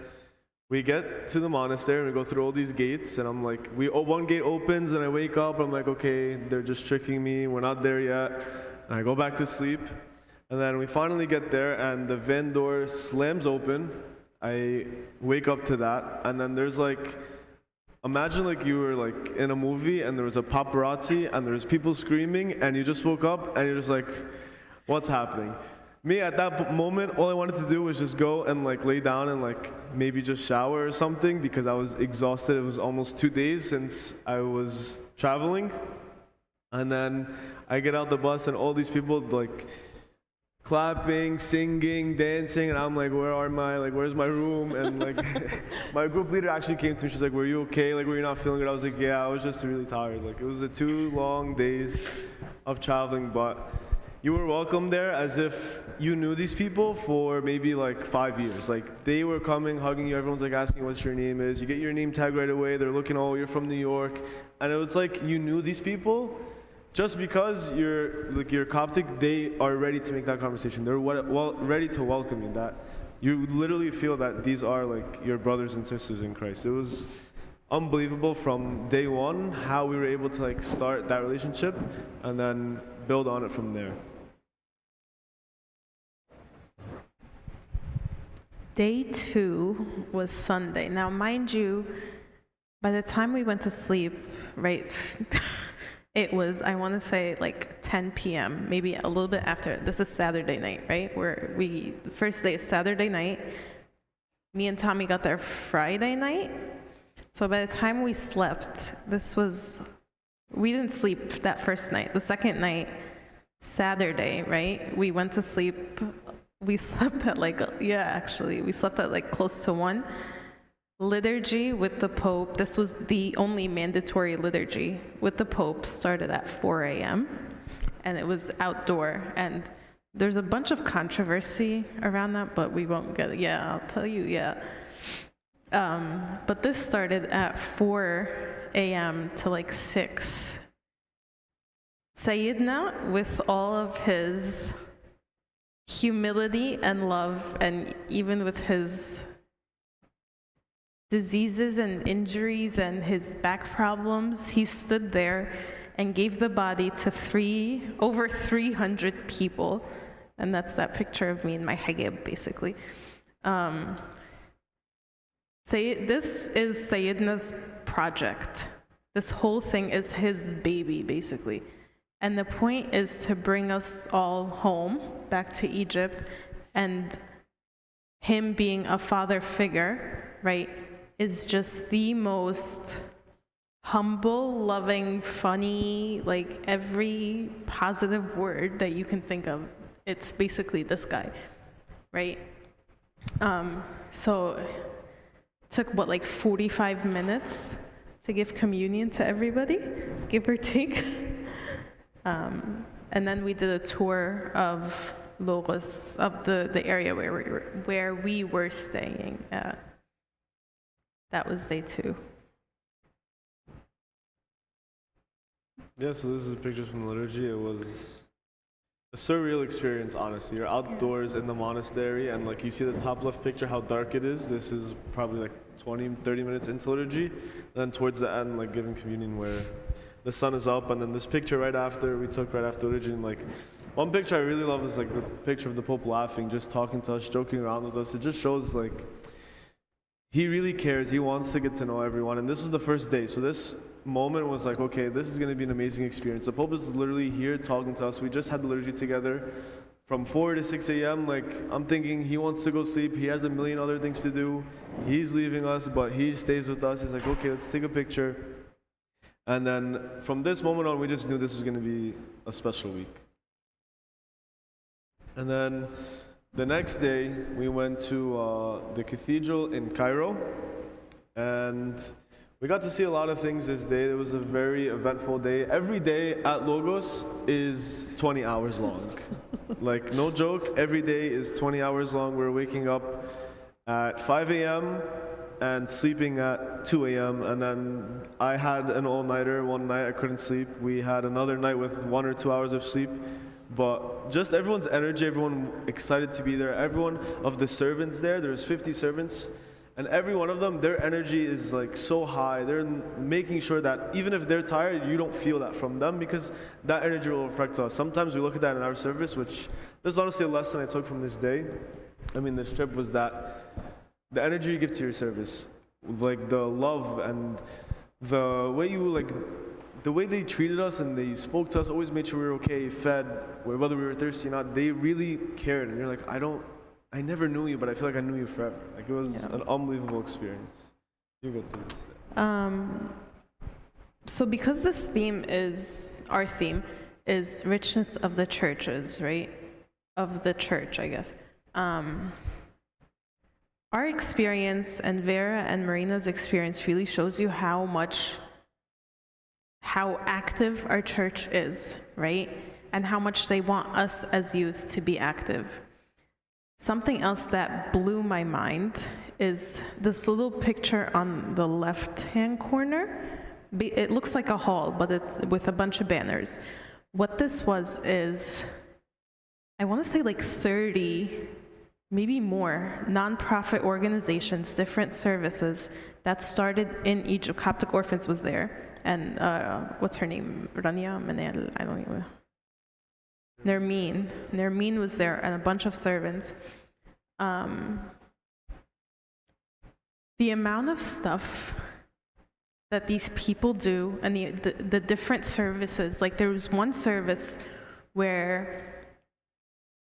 [SPEAKER 4] we get to the monastery and we go through all these gates, and I'm like, one gate opens and I wake up, I'm like, okay, they're just tricking me, we're not there yet. And I go back to sleep. And then we finally get there and the van door slams open. I wake up to that, and then there's imagine you were in a movie and there was a paparazzi and there's people screaming, and you just woke up and you're just like, what's happening? Me, at that moment, all I wanted to do was just go and lay down and maybe just shower or something, because I was exhausted. It was almost 2 days since I was traveling. And then I get out the bus and all these people clapping, singing, dancing, and I'm like, where are where's my room? And my group leader actually came to me. She's like, were you okay? Were you not feeling good? I was like, yeah, I was just really tired. It was 2 long days of traveling, but you were welcomed there as if you knew these people for maybe like 5 years. Like they were coming, hugging you. Everyone's like asking what your name is. You get your name tag right away. They're looking, oh, you're from New York, and it was like you knew these people. Just because you're Coptic, they are ready to make that conversation. They're ready to welcome you. That you literally feel that these are like your brothers and sisters in Christ. It was unbelievable from day one how we were able to like start that relationship and then build on it from there.
[SPEAKER 3] Day 2 was Sunday. Now, mind you, by the time we went to sleep, right, it was, I want to say, like 10 p.m., maybe a little bit after. This is Saturday night, right? The first day is Saturday night. Me and Tommy got there Friday night. So by the time we slept, we didn't sleep that first night. The second night, Saturday, right? We went to sleep. We slept at we slept at like close to 1. Liturgy with the Pope, this was the only mandatory liturgy with the Pope, started at 4 a.m. and it was outdoor. And there's a bunch of controversy around that, but we won't get it. Yeah, I'll tell you, yeah. But this started at 4 a.m. to like 6. Sayyidina, with all of his humility and love, and even with his diseases and injuries and his back problems, he stood there and gave the body to over 300 people. And that's that picture of me in my hijab, basically. This is Sayyidina's project. This whole thing is his baby, basically. And the point is to bring us all home, back to Egypt, and him being a father figure, right, is just the most humble, loving, funny, like every positive word that you can think of. It's basically this guy, right? So it took, like 45 minutes to give communion to everybody, give or take. And then we did a tour of Logos, of the area where we were staying at. That was day 2.
[SPEAKER 4] Yeah, so this is pictures from the liturgy. It was a surreal experience, honestly. You're outdoors in the monastery, and like you see the top left picture, how dark it is. This is probably like 20, 30 minutes into liturgy. And then towards the end, like giving communion where the sun is up, and then this picture right after, we took right after liturgy, and like one picture I really love is like the picture of the Pope laughing, just talking to us, joking around with us. It just shows like he really cares. He wants to get to know everyone. And this was the first day. So this moment was like, okay, this is going to be an amazing experience. The Pope is literally here talking to us. We just had the liturgy together from 4 to 6 a.m. Like, I'm thinking he wants to go sleep. He has a million other things to do. He's leaving us, but he stays with us. He's like, okay, let's take a picture. And then from this moment on, we just knew this was going to be a special week. And then the next day, we went to the cathedral in Cairo, and we got to see a lot of things this day. It was a very eventful day. Every day at Logos is 20 hours long. Like, no joke, every day is 20 hours long. We're waking up at 5 a.m. and sleeping at 2 a.m. And then I had an all-nighter. One night I couldn't sleep. We had another night with 1 or 2 hours of sleep. But just everyone's energy, everyone excited to be there. Everyone of the servants there's 50 servants, and every one of them, their energy is like so high. They're making sure that even if they're tired, you don't feel that from them, because that energy will affect us. Sometimes we look at that in our service, which there's honestly a lesson I took from this day. This trip was that the energy you give to your service, like the love and the way the way they treated us and they spoke to us, always made sure we were okay, fed, whether we were thirsty or not. They really cared. And you're like, I never knew you, but I feel like I knew you forever. Like, it was an unbelievable experience. You go through this.
[SPEAKER 3] So because our theme is richness of the churches, right? Of the church, I guess. Our experience, and Vera and Marina's experience, really shows you how active our church is, right? and how much they want us as youth to be active. Something else that blew my mind is this little picture on the left-hand corner. It looks like a hall, but it's with a bunch of banners. What this was is, I want to say like 30, maybe more, nonprofit organizations, different services that started in Egypt. Coptic Orphans was there, and what's her name? Rania Manel, I don't even. Nermeen was there, and a bunch of servants. The amount of stuff that these people do, and the different services, like there was one service where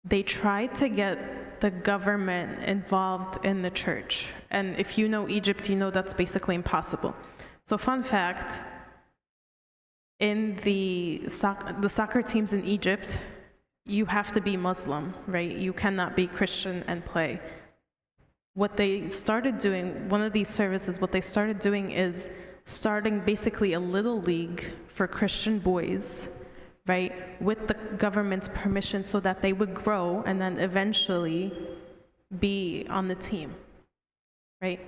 [SPEAKER 3] they tried to get the government involved in the church. And if you know Egypt, you know that's basically impossible. So fun fact, in the soccer teams in Egypt, you have to be Muslim, right? You cannot be Christian and play. What they started doing, one of these services, what they started doing is starting basically a little league for Christian boys, right, with the government's permission so that they would grow and then eventually be on the team, right?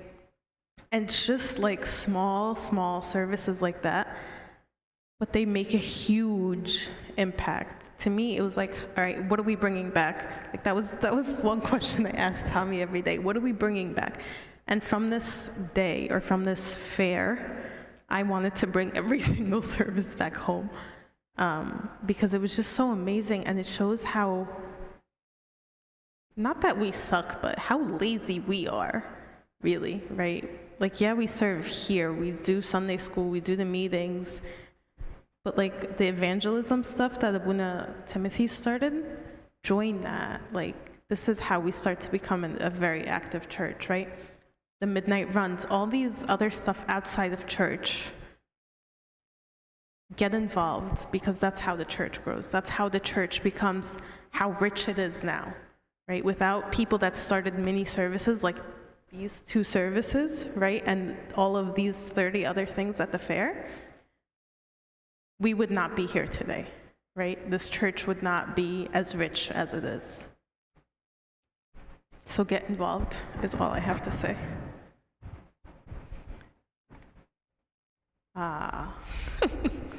[SPEAKER 3] And just like small services like that, but they make a huge impact. To me, it was like, all right, what are we bringing back? Like that was one question I asked Tommy every day. What are we bringing back? And from this day, or from this fair, I wanted to bring every single service back home because it was just so amazing, and it shows how, not that we suck, but how lazy we are, really, right? Like, yeah, we serve here, we do Sunday school, we do the meetings, but like the evangelism stuff that Abuna Timothy started, join that. Like, this is how we start to become a very active church, right? The midnight runs, all these other stuff outside of church. Get involved, because that's how the church grows. That's how the church becomes how rich it is now, right? Without people that started mini services like these 2 services, right? And all of these 30 other things at the fair, we would not be here today, right? This church would not be as rich as it is. So get involved is all I have to say.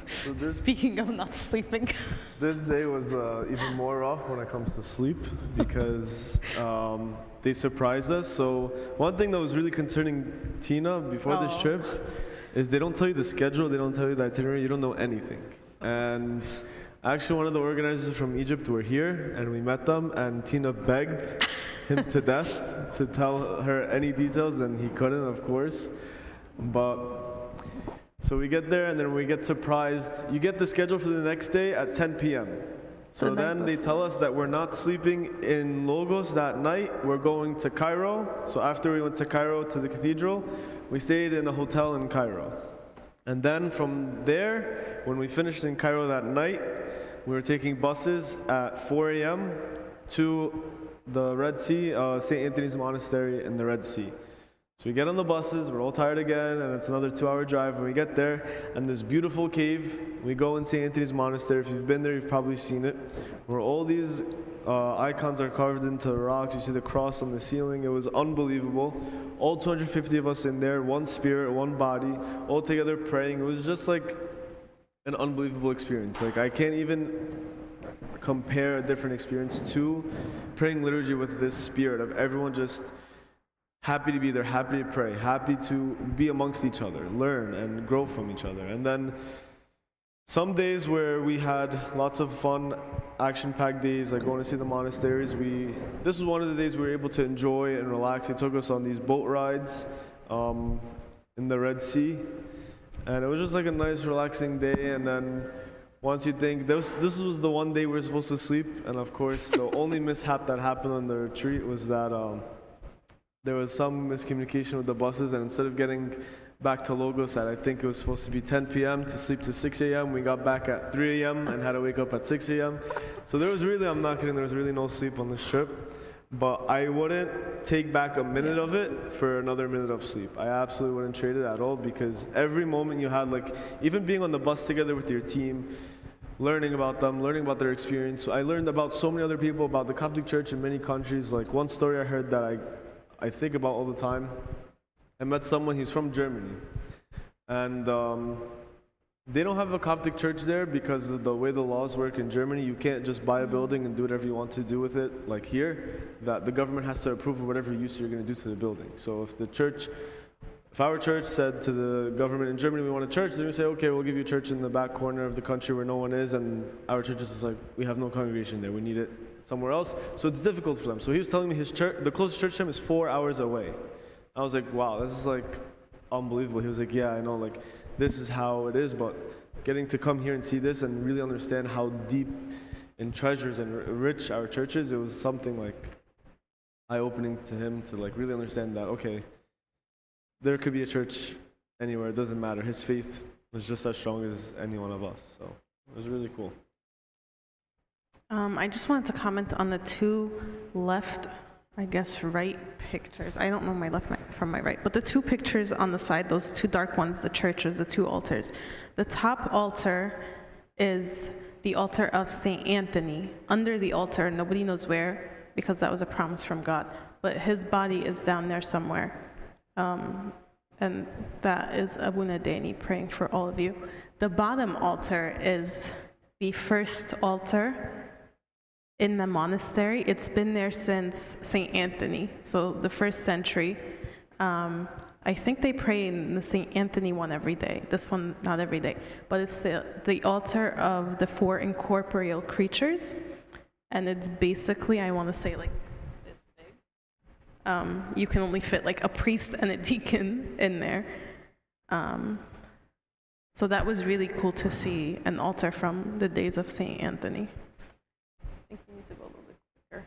[SPEAKER 4] So
[SPEAKER 3] Speaking of not sleeping.
[SPEAKER 4] this day was even more rough when it comes to sleep because they surprised us. So one thing that was really concerning Tina before this trip is they don't tell you the schedule, they don't tell you the itinerary, you don't know anything. And actually one of the organizers from Egypt were here and we met them, and Tina begged him to death to tell her any details, and he couldn't, of course. But so we get there and then we get surprised. You get the schedule for the next day at 10 p.m. So then they tell us that we're not sleeping in Logos that night. We're going to Cairo. So after we went to Cairo to the cathedral, we stayed in a hotel in Cairo. And then from there, when we finished in Cairo that night, we were taking buses at 4 a.m. to the Red Sea, St. Anthony's Monastery in the Red Sea. So we get on the buses, we're all tired again, and it's another 2-hour drive. And we get there, and this beautiful cave, we go in St. Anthony's Monastery. If you've been there, you've probably seen it, where all these icons are carved into the rocks. You see the cross on the ceiling. It was unbelievable. All 250 of us in there, one spirit, one body, all together praying. It was just like an unbelievable experience. Like, I can't even compare a different experience to praying liturgy with this spirit of everyone just happy to be there, happy to pray, happy to be amongst each other, learn and grow from each other. And then some days where we had lots of fun, action-packed days, like going to see the monasteries. This was one of the days we were able to enjoy and relax. They took us on these boat rides in the Red Sea. And it was just like a nice, relaxing day. And then once you think, this was the one day we were supposed to sleep. And of course, the only mishap that happened on the retreat was that there was some miscommunication with the buses, and instead of getting back to Logos at, I think it was supposed to be 10 p.m. to sleep to 6 a.m., we got back at 3 a.m. and had to wake up at 6 a.m. So there was really, I'm not kidding, there was really no sleep on this trip. But I wouldn't take back a minute of it for another minute of sleep. I absolutely wouldn't trade it at all, because every moment you had, like, even being on the bus together with your team, learning about them, learning about their experience. I learned about so many other people, about the Coptic Church in many countries. Like one story I heard that I think about all the time. I met someone, he's from Germany. And they don't have a Coptic church there because of the way the laws work in Germany. You can't just buy a building and do whatever you want to do with it, like here. That the government has to approve of whatever use you're going to do to the building. So if our church said to the government in Germany, we want a church, they're going to say, okay, we'll give you a church in the back corner of the country where no one is, and our church is like, we have no congregation there, we need it somewhere else. So it's difficult for them. So he was telling me his church, the closest church to him is 4 hours away. I was like, wow, this is like unbelievable. He was like, yeah, I know, like this is how it is, but getting to come here and see this and really understand how deep in treasures and rich our church is, it was something like eye-opening to him to like really understand that, okay, there could be a church anywhere, it doesn't matter. His faith was just as strong as any one of us, so it was really cool.
[SPEAKER 3] I just wanted to comment on the two left, I guess, right pictures. I don't know my left from my right, but the two pictures on the side, those two dark ones, the churches, the two altars. The top altar is the altar of St. Anthony. Under the altar, nobody knows where, because that was a promise from God, but his body is down there somewhere. And that is Abuna Dani praying for all of you. The bottom altar is the first altar in the monastery. It's been there since St. Anthony, so the 1st century. I think they pray in the St. Anthony one every day. This one, not every day, but it's the altar of the 4 incorporeal creatures, and it's basically, I want to say, like this big. You can only fit like a priest and a deacon in there. So that was really cool to see an altar from the days of St. Anthony. I think we need to go a little bit quicker.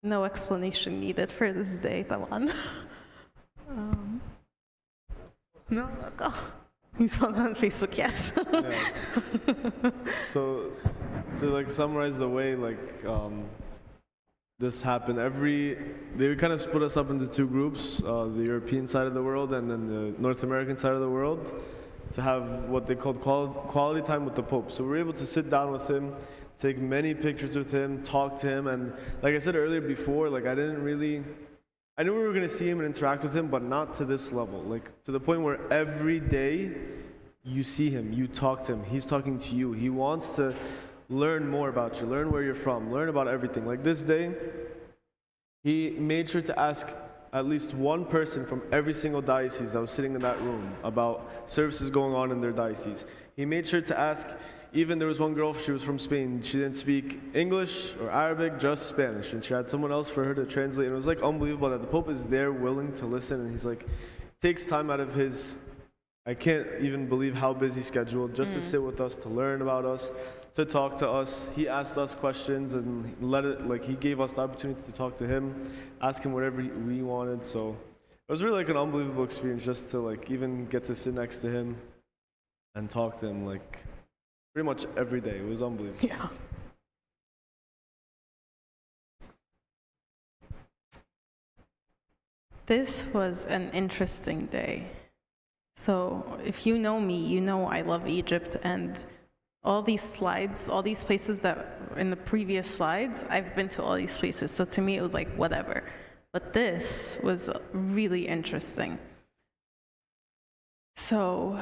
[SPEAKER 3] No explanation needed for this day, Tawan. No, go. You saw that on Facebook, yes.
[SPEAKER 4] Yeah. So to like summarize the way like this happened, they kind of split us up into 2 groups, the European side of the world and then the North American side of the world, to have what they called quality time with the Pope. So we were able to sit down with him, take many pictures with him, talk to him, and like I said earlier before, like I knew we were going to see him and interact with him, but not to this level, like to the point where every day you see him, you talk to him, he's talking to you, he wants to learn more about you, learn where you're from, learn about everything. Like this day, he made sure to ask at least one person from every single diocese that was sitting in that room about services going on in their diocese. He made sure to ask, even there was one girl, she was from Spain, she didn't speak English or Arabic, just Spanish, and she had someone else for her to translate, and it was like unbelievable that the Pope is there willing to listen, and he's like, takes time out of his, I can't even believe how busy schedule, just to sit with us, to learn about us, to talk to us. He asked us questions and he gave us the opportunity to talk to him, ask him whatever we wanted. So it was really like an unbelievable experience just to like even get to sit next to him and talk to him like pretty much every day. It was unbelievable.
[SPEAKER 3] Yeah. This was an interesting day. So if you know me, you know I love Egypt, and all these slides, all these places that in the previous slides, I've been to all these places. So to me, it was like, whatever. But this was really interesting. So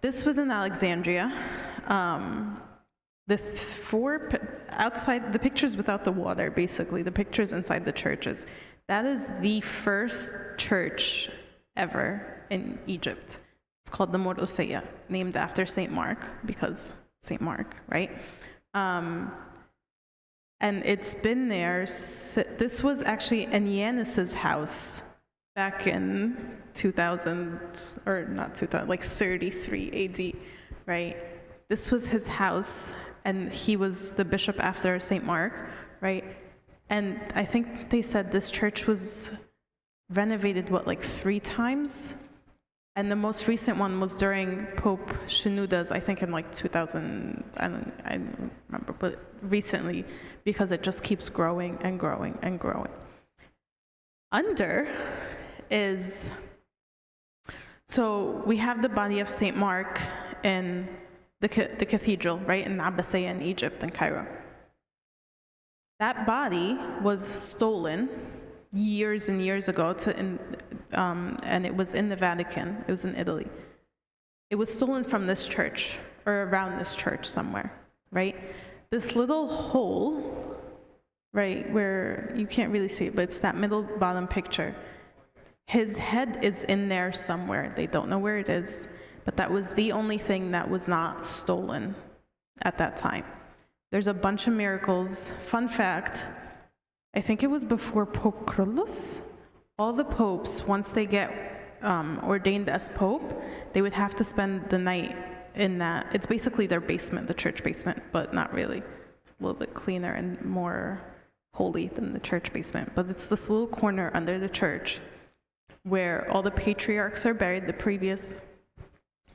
[SPEAKER 3] this was in Alexandria. Outside, the pictures without the water, basically, the pictures inside the churches. That is the first church ever in Egypt. It's called the Morosea, named after St. Mark, because St. Mark, right? And it's been there, this was actually Ennianis's house back in 2000, or not 2000, like 33 AD, right? This was his house, and he was the bishop after St. Mark, right? And I think they said this church was renovated, like 3 times? And the most recent one was during Pope Shenouda's, I think in like 2000, I don't remember, but recently, because it just keeps growing and growing and growing. Under is, so we have the body of St. Mark in the cathedral, right, in Abbasiyah in Egypt, in Cairo. That body was stolen years and years ago and it was in the Vatican. It was in Italy. It was stolen from this church, or around this church somewhere, right? This little hole, right, where you can't really see it, but it's that middle bottom picture. His head is in there somewhere. They don't know where it is, but that was the only thing that was not stolen at that time. There's a bunch of miracles. Fun fact, I think it was before Pope Kyrillos. All the popes, once they get ordained as pope, they would have to spend the night in that. It's basically their basement, the church basement, but not really. It's a little bit cleaner and more holy than the church basement. But it's this little corner under the church where all the patriarchs are buried. The previous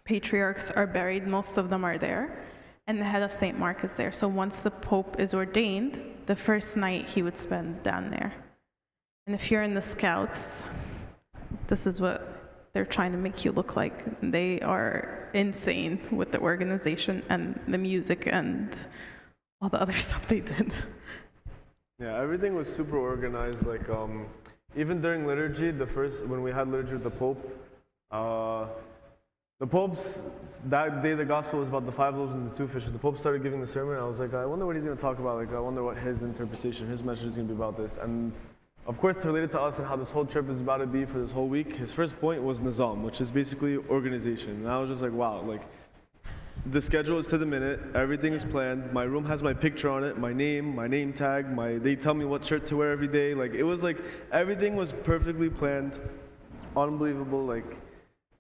[SPEAKER 3] patriarchs are buried. Most of them are there. And the head of St. Mark is there. So once the Pope is ordained, the first night he would spend down there. And if you're in the Scouts, this is what they're trying to make you look like. They are insane with the organization and the music and all the other stuff they did.
[SPEAKER 4] Yeah, everything was super organized. Like, even during liturgy, when we had liturgy with the Pope, the Pope's, that day the gospel was about the 5 loaves and the 2 fishes. The Pope started giving the sermon. I was like, I wonder what he's going to talk about. Like, I wonder what his interpretation, his message is going to be about this. And of course, related to us and how this whole trip is about to be for this whole week, his first point was nizam, which is basically organization. And I was just like, wow, like, the schedule is to the minute. Everything is planned. My room has my picture on it, my name tag. They tell me what shirt to wear every day. Like, it was like everything was perfectly planned, unbelievable. Like,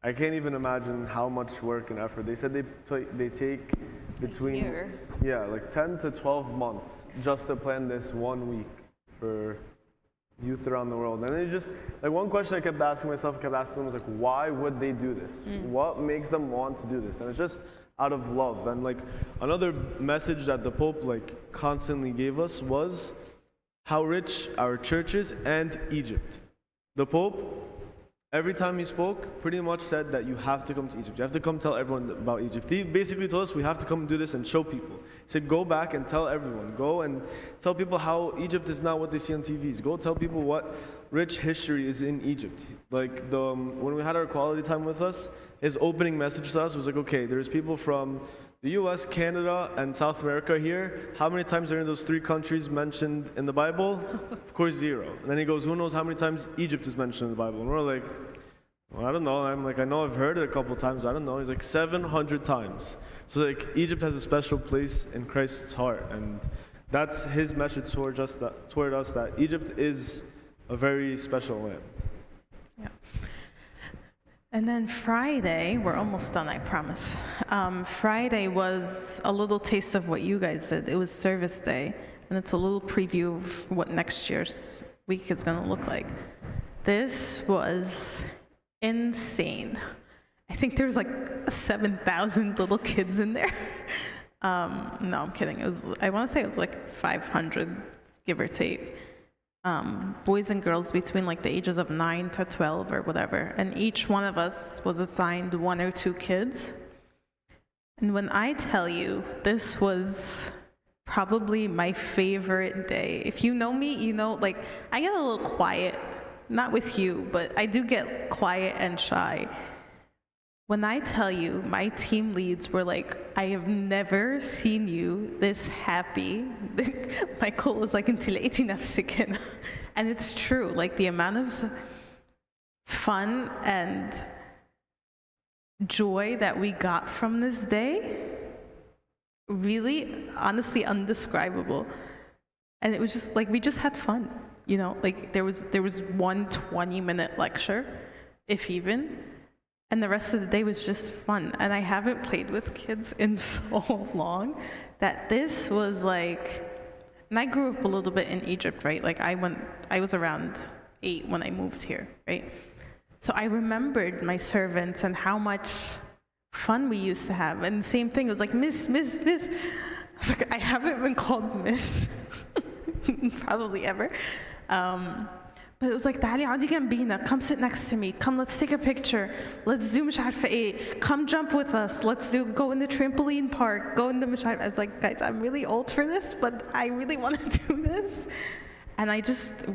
[SPEAKER 4] I can't even imagine how much work and effort. They said they take between like 10 to 12 months just to plan this 1 week for youth around the world. And it just, like, one question I kept asking myself, was like, why would they do this? What makes them want to do this? And it's just out of love. And like another message that the Pope like constantly gave us was how rich our church is and Egypt. The Pope, every time he spoke, pretty much said that you have to come to Egypt. You have to come tell everyone about Egypt. He basically told us we have to come do this and show people. He said, go back and tell everyone. Go and tell people how Egypt is not what they see on TVs. Go tell people what rich history is in Egypt. Like when we had our quality time with us, his opening message to us was like, okay, there's people from the US, Canada, and South America here. How many times are in those 3 countries mentioned in the Bible? Of course, 0. And then he goes, who knows how many times Egypt is mentioned in the Bible? And we're like, well, I don't know. I'm like, I know I've heard it a couple times. I don't know. He's like 700 times. So like Egypt has a special place in Christ's heart. And that's his message toward us that Egypt is a very special land.
[SPEAKER 3] Yeah. And then Friday, we're almost done, I promise. Friday was a little taste of what you guys did. It was service day, and it's a little preview of what next year's week is going to look like. This was insane. I think there's like 7,000 little kids in there. No, I'm kidding. I want to say it was like 500, give or take. Boys and girls between like the ages of 9 to 12 or whatever. And each one of us was assigned 1 or 2 kids. And when I tell you, this was probably my favorite day. If you know me, you know, like, I get a little quiet, not with you, but I do get quiet and shy. When I tell you, my team leads were like, I have never seen you this happy. Michael was like, until 18 نفسك. And it's true, like the amount of fun and joy that we got from this day, really, honestly, undescribable. And it was just like, we just had fun, you know, like there was one 20-minute lecture, if even. And the rest of the day was just fun. And I haven't played with kids in so long that this was like, and I grew up a little bit in Egypt, right? Like I was around 8 when I moved here, right? So I remembered my servants and how much fun we used to have. And the same thing, it was like, Miss. I was like, I haven't been called Miss, probably ever. But it was like تعالي اقعدي جنبينا, come sit next to me, come let's take a picture, let's do مش عارفة ايه, come jump with us, let's go in the trampoline park, go in the مش عارفة. I was like, guys, I'm really old for this, but I really want to do this. And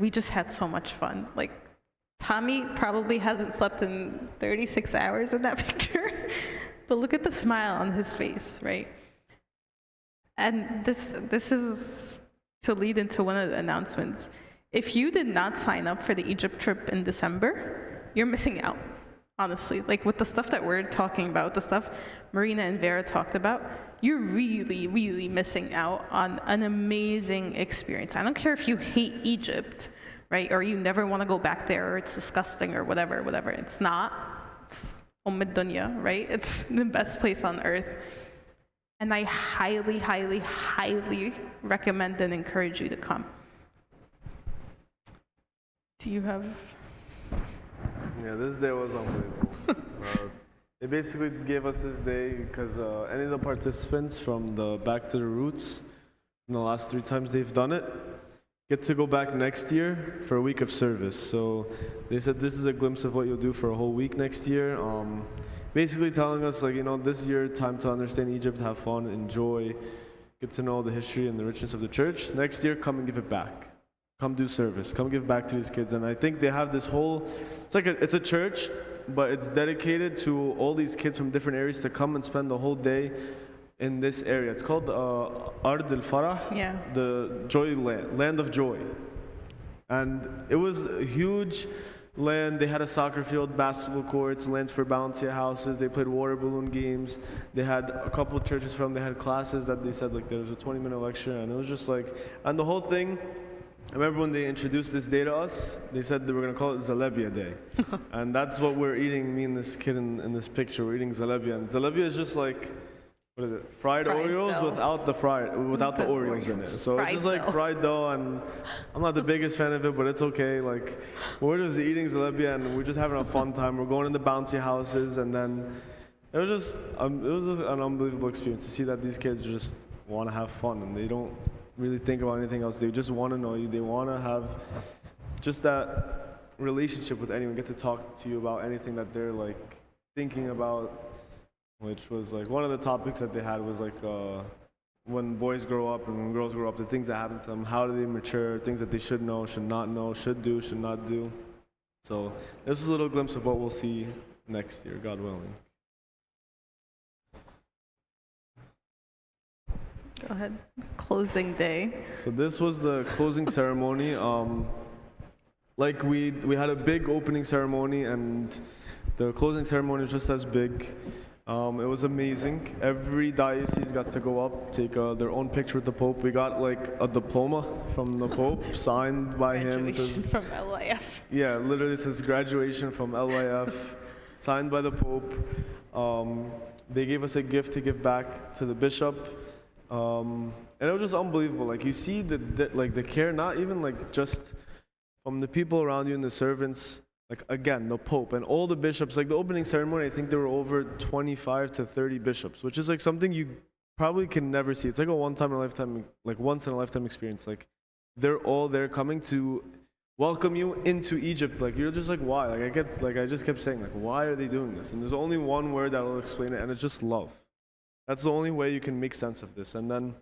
[SPEAKER 3] we just had so much fun. Like, Tommy probably hasn't slept in 36 hours in that picture, but look at the smile on his face, right? And this is to lead into one of the announcements. If you did not sign up for the Egypt trip in December, you're missing out, honestly. Like with the stuff that we're talking about, the stuff Marina and Vera talked about, you're really, really missing out on an amazing experience. I don't care if you hate Egypt, right? Or you never want to go back there, or it's disgusting, or whatever. It's not. It's Dunya, right? It's the best place on earth. And I highly, highly, highly recommend and encourage you to come. Do you have?
[SPEAKER 4] Yeah, this day was unbelievable. They basically gave us this day because any of the participants from the Back to the Roots, in the last 3 times they've done it, get to go back next year for a week of service. So they said this is a glimpse of what you'll do for a whole week next year. Basically telling us, like, this is your time to understand Egypt, have fun, enjoy, get to know the history and the richness of the church. Next year, come and give it back. Come do service. Come give back to these kids. And I think they have this whole, it's a church, but it's dedicated to all these kids from different areas to come and spend the whole day in this area. It's called Ard al-Farah,
[SPEAKER 3] Yeah.
[SPEAKER 4] the Joy Land, Land of Joy. And it was a huge land. They had a soccer field, basketball courts, lands for bouncy houses. They played water balloon games. They had a couple of churches they had classes that they said, like, there was a 20-minute lecture, and it was just like, and the whole thing, I remember when they introduced this day to us, they said they were going to call it Zalebia Day. And that's what we're eating, me and this kid in this picture. We're eating Zalebia. And Zalebia is just like, what is it? Fried Oreos
[SPEAKER 3] dough.
[SPEAKER 4] without the Oreos in it. So it's just like
[SPEAKER 3] dough.
[SPEAKER 4] fried dough, and I'm not the biggest fan of it, but it's okay. Like, we're just eating Zalebia, and we're just having a fun time. We're going in the bouncy houses, and then it was just an unbelievable experience to see that these kids just want to have fun, and they don't really think about anything else. They just want to know you. They want to have just that relationship with anyone, get to talk to you about anything that they're like thinking about, which was like one of the topics that they had was like when boys grow up and when girls grow up, the things that happen to them, how do they mature, things that they should know, should not know, should do, should not do. So this is a little glimpse of what we'll see next year, God willing.
[SPEAKER 3] Go ahead. Closing day.
[SPEAKER 4] So this was the closing ceremony. Like we had a big opening ceremony, and the closing ceremony was just as big. It was amazing. Every diocese got to go up, take their own picture with the Pope. We got like a diploma from the Pope signed by him. It
[SPEAKER 3] Graduation
[SPEAKER 4] says,
[SPEAKER 3] from LIF.
[SPEAKER 4] yeah, literally it says graduation from LYF, signed by the Pope. They gave us a gift to give back to the bishop. And it was just unbelievable. Like, you see the care, not even like just from the people around you and the servants, like, again, the Pope and all the bishops. Like, the opening ceremony, I think there were over 25 to 30 bishops, which is like something you probably can never see. It's like a once in a lifetime experience. Like, they're all there coming to welcome you into Egypt. Like, you're just like, why? I just kept saying, like, why are they doing this? And there's only one word that will explain it, and it's just love. That's the only way you can make sense of this. And then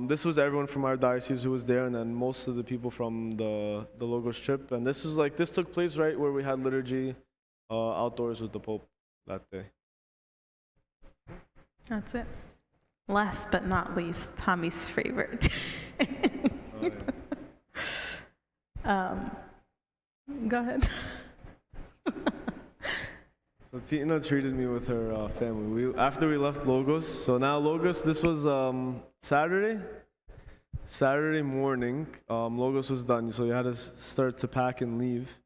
[SPEAKER 4] this was everyone from our diocese who was there, and then most of the people from the Logos trip. And this took place right where we had liturgy outdoors with the Pope that day.
[SPEAKER 3] That's it. Last but not least, Tommy's favorite. Go ahead.
[SPEAKER 4] So Tina treated me with her family. After we left Logos, so now Logos, this was Saturday morning. Logos was done, so you had to start to pack and leave.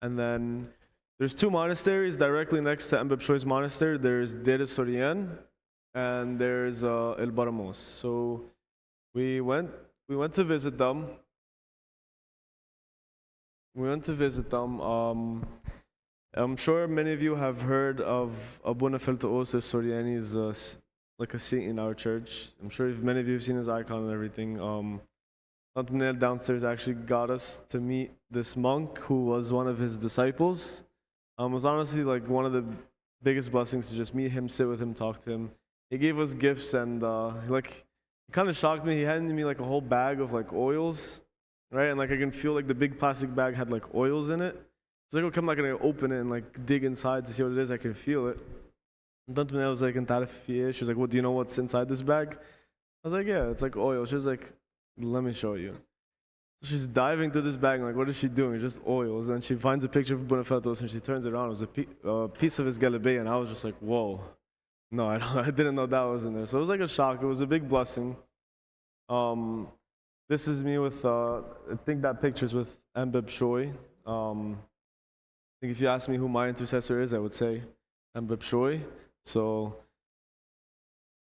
[SPEAKER 4] And then there's 2 monasteries directly next to Mbeb Shoi's monastery. There's Deir Sorian and there's El Baramos. So we went to visit them. I'm sure many of you have heard of Abu Nafel Ta'os al-Soriani. Is like a saint in our church. I'm sure many of you have seen his icon and everything. Nathaniel downstairs actually got us to meet this monk who was one of his disciples. It was honestly like one of the biggest blessings to just meet him, sit with him, talk to him. He gave us gifts, and like it kind of shocked me. He handed me like a whole bag of like oils, right? And like I can feel like the big plastic bag had like oils in it. He's like, okay, I'm not gonna open it and like dig inside to see what it is. I can feel it. And then I was like, she was like, what, do you know what's inside this bag? I was like, yeah, it's like oil. She was like, let me show you. She's diving through this bag, like, what is she doing? It's just oils. And she finds a picture of Bonifatos and she turns it around. It was a piece of his galabé, and I was just like, whoa. No, I didn't know that was in there. So it was like a shock. It was a big blessing. This is me with, I think that picture's with Mbeb Shoy. I think if you ask me who my intercessor is, I would say Mbeb Shoy. So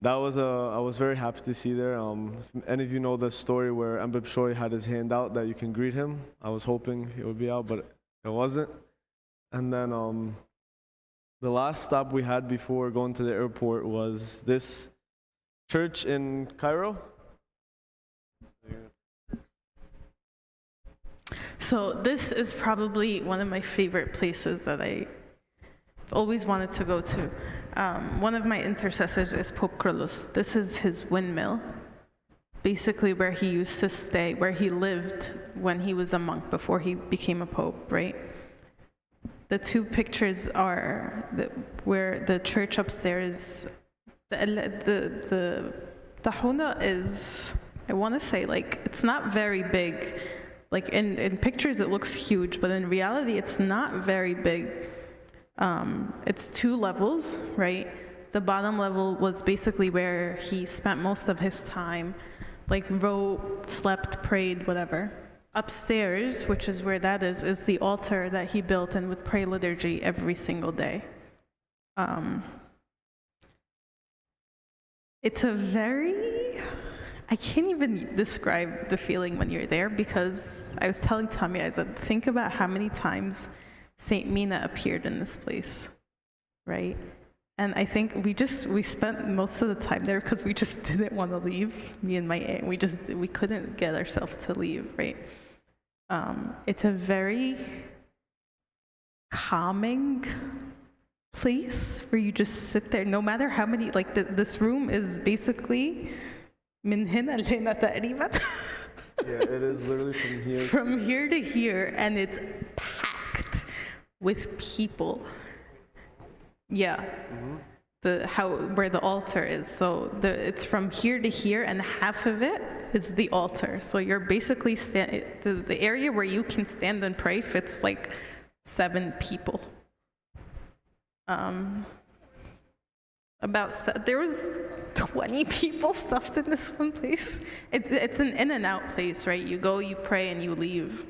[SPEAKER 4] that was I was very happy to see there. If any of you know the story where Mbeb Shoy had his hand out that you can greet him, I was hoping it would be out, but it wasn't. And then the last stop we had before going to the airport was this church in Cairo.
[SPEAKER 3] So this is probably one of my favorite places that I always wanted to go to. One of my intercessors is Pope Kyrillos. This is his windmill, basically where he used to stay, where he lived when he was a monk before he became a pope, right? The two pictures are where the church upstairs, the Hona is, I want to say, like, it's not very big. Like in pictures it looks huge, but in reality it's not very big. It's 2 levels, right? The bottom level was basically where he spent most of his time, like wrote, slept, prayed, whatever. Upstairs, which is where that is the altar that he built and would pray liturgy every single day. It's a very, I can't even describe the feeling when you're there, because I was telling Tommy, I said, think about how many times Saint Mina appeared in this place, right? And I think we spent most of the time there because we just didn't want to leave, me and my aunt. We couldn't get ourselves to leave, right? It's a very calming place where you just sit there, no matter how many, like this room is basically من هنا لهنا تقريبا.
[SPEAKER 4] Yeah, it is literally from here.
[SPEAKER 3] From here to here, and it's packed with people. Yeah. Mm-hmm. Where the altar is. So it's from here to here, and half of it is the altar. So you're basically the area where you can stand and pray fits like 7 people. There was 20 people stuffed in this one place. It's an in and out place, right? You go, you pray, and you leave.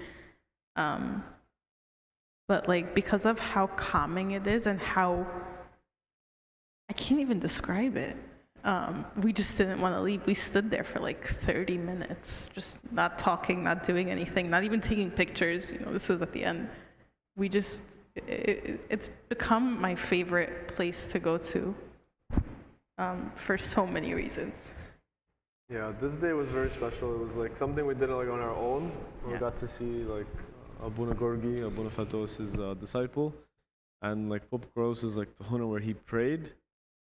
[SPEAKER 3] But like, because of how calming it is and how, I can't even describe it. We just didn't want to leave. We stood there for like 30 minutes, just not talking, not doing anything, not even taking pictures. You know, this was at the end. It's become my favorite place to go to. For so many reasons.
[SPEAKER 4] Yeah, this day was very special. It was like something we did like on our own. We got to see like Abuna Gorgi, Bonifatos' disciple, and like Pope Kyrillos is like the Huna where he prayed.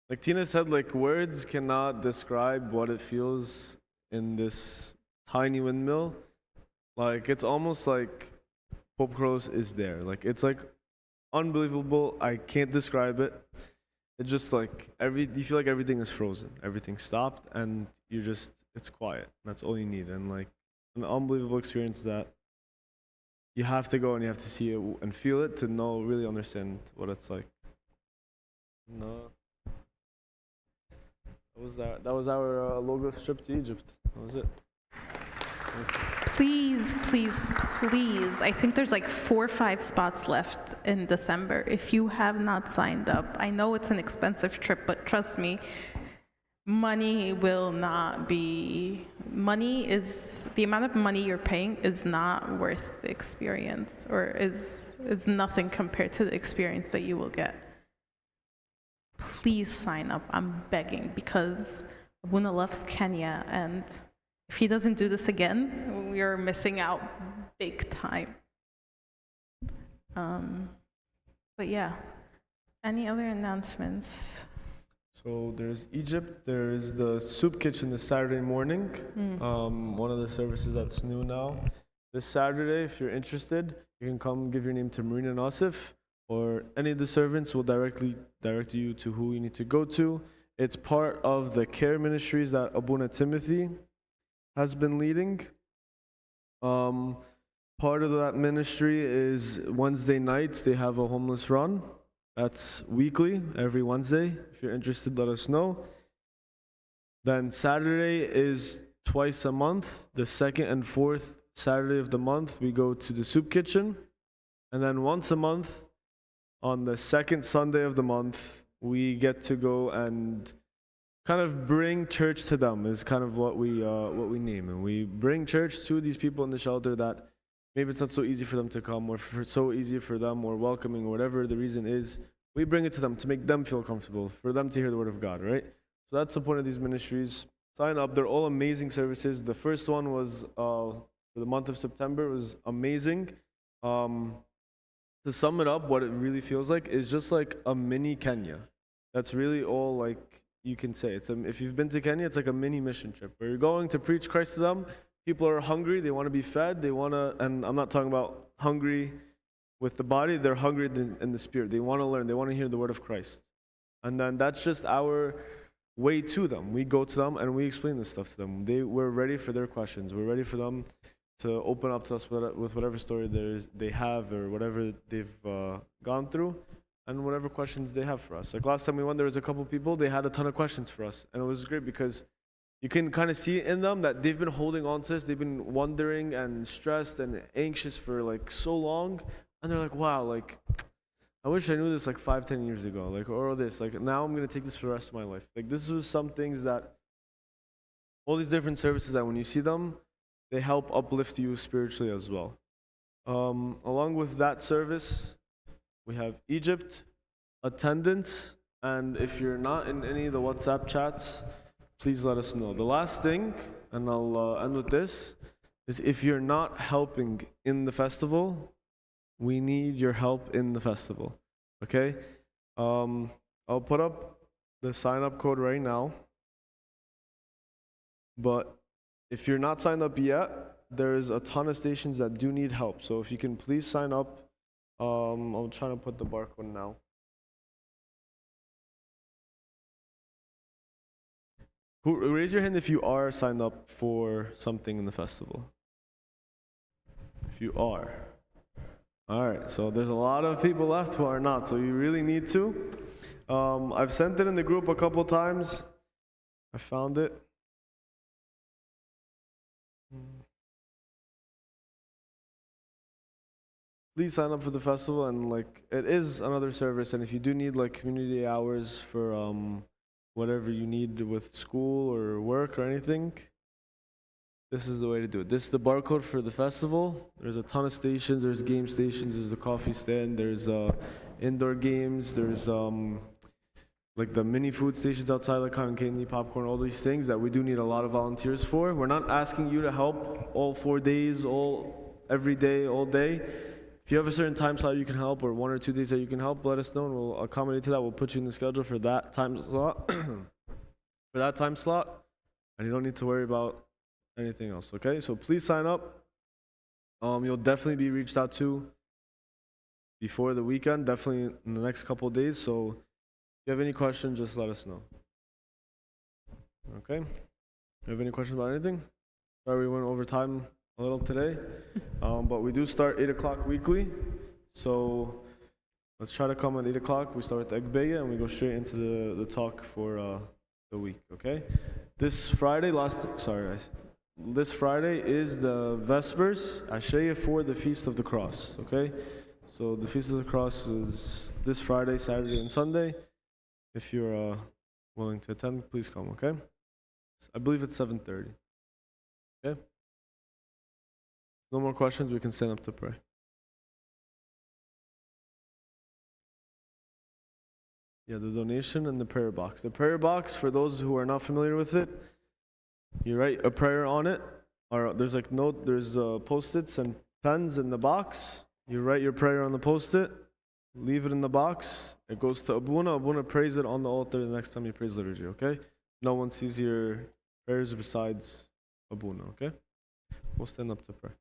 [SPEAKER 4] Like Tina said, like words cannot describe what it feels in this tiny windmill. Like it's almost like Pope Kyrillos is there. Like it's like unbelievable. I can't describe it. It's just like you feel like everything is frozen, everything stopped, and it's quiet. That's all you need, and like an unbelievable experience that you have to go and you have to see it and feel it to really understand what it's like. No, that was our Logos trip to Egypt. That was it.
[SPEAKER 3] Please, please, please. I think there's like 4 or 5 spots left in December. If you have not signed up, I know it's an expensive trip, but trust me, the amount of money you're paying is not worth the experience, or is nothing compared to the experience that you will get. Please sign up, I'm begging, because Abuna loves Kenya, and If he doesn't do this again, we are missing out big time. But yeah, any other announcements?
[SPEAKER 4] So there's Egypt, there's the soup kitchen this Saturday morning. One of the services that's new now. This Saturday, if you're interested, you can come give your name to Marina and Asif, or any of the servants will directly direct you to who you need to go to. It's part of the care ministries that Abuna Timothy has been leading. Part of that ministry is Wednesday nights, they have a homeless run. That's weekly, every Wednesday. If you're interested, let us know. Then Saturday is twice a month. The second and fourth Saturday of the month, we go to the soup kitchen. And then once a month, on the second Sunday of the month, we get to go and kind of bring church to them, is kind of what we name. And we bring church to these people in the shelter that maybe it's not so easy for them to come, or so easy for them, or welcoming, or whatever the reason is. We bring it to them to make them feel comfortable, for them to hear the word of God, right? So that's the point of these ministries. Sign up. They're all amazing services. The first one was for the month of September. It was amazing. To sum it up, what it really feels like is just like a mini Kenya. That's really all like you can say. If you've been to Kenya, it's like a mini mission trip where you're going to preach Christ to them. People are hungry, they want to be fed, and I'm not talking about hungry with the body, they're hungry in the spirit. They want to learn, they want to hear the word of Christ. And then that's just our way to them. We go to them and we explain this stuff to them. We're ready for their questions. We're ready for them to open up to us with whatever story they have, or whatever they've gone through, and whatever questions they have for us. Like last time we went, there was a couple people, they had a ton of questions for us. And it was great because you can kind of see in them that they've been holding on to this. They've been wondering and stressed and anxious for like so long. And they're like, wow, like, I wish I knew this like 5-10 years ago. Like, or this, like, now I'm going to take this for the rest of my life. Like, this was some things that, all these different services that when you see them, they help uplift you spiritually as well. Along with that service, we have Egypt, attendance, and if you're not in any of the WhatsApp chats, please let us know. The last thing, and I'll end with this, is if you're not helping in the festival, we need your help in the festival, okay? I'll put up the sign-up code right now, but if you're not signed up yet, there's a ton of stations that do need help. So if you can please sign up. I'm trying to put the barcode now. Raise your hand if you are signed up for something in the festival. If you are. All right, so there's a lot of people left who are not, so you really need to. I've sent it in the group a couple times. I found it. Please sign up for the festival, and like it is another service, and if you do need like community hours for whatever you need with school or work or anything, this is the way to do it. This is the barcode for the festival. There's a ton of stations. There's game stations. There's a coffee stand. There's indoor games. There's like the mini food stations outside, like cotton candy, popcorn, all these things that we do need a lot of volunteers for. We're not asking you to help all 4 days, every day, all day. If you have a certain time slot you can help, or 1 or 2 days that you can help, let us know and we'll accommodate to that. We'll put you in the schedule for that time slot. And you don't need to worry about anything else, okay? So please sign up. You'll definitely be reached out to before the weekend, definitely in the next couple of days. So if you have any questions, just let us know. Okay? You have any questions about anything? Sorry, we went over time a little today, but we do start 8 o'clock weekly. So let's try to come at 8 o'clock. We start with the Egbeya and we go straight into the talk for the week, okay? This Friday is the Vespers, Ashaya, for the Feast of the Cross, okay? So the Feast of the Cross is this Friday, Saturday, and Sunday. If you're willing to attend, please come, okay? I believe it's 7:30, okay? No more questions, we can stand up to pray. Yeah, the donation and the prayer box. The prayer box, for those who are not familiar with it, You write a prayer on it, or there's like there's post-its and pens in the box. You write your prayer on the post-it, leave it in the box. It goes to Abuna. Abuna prays it on the altar the next time he prays liturgy, okay? No one sees your prayers besides Abuna, okay? We'll stand up to pray.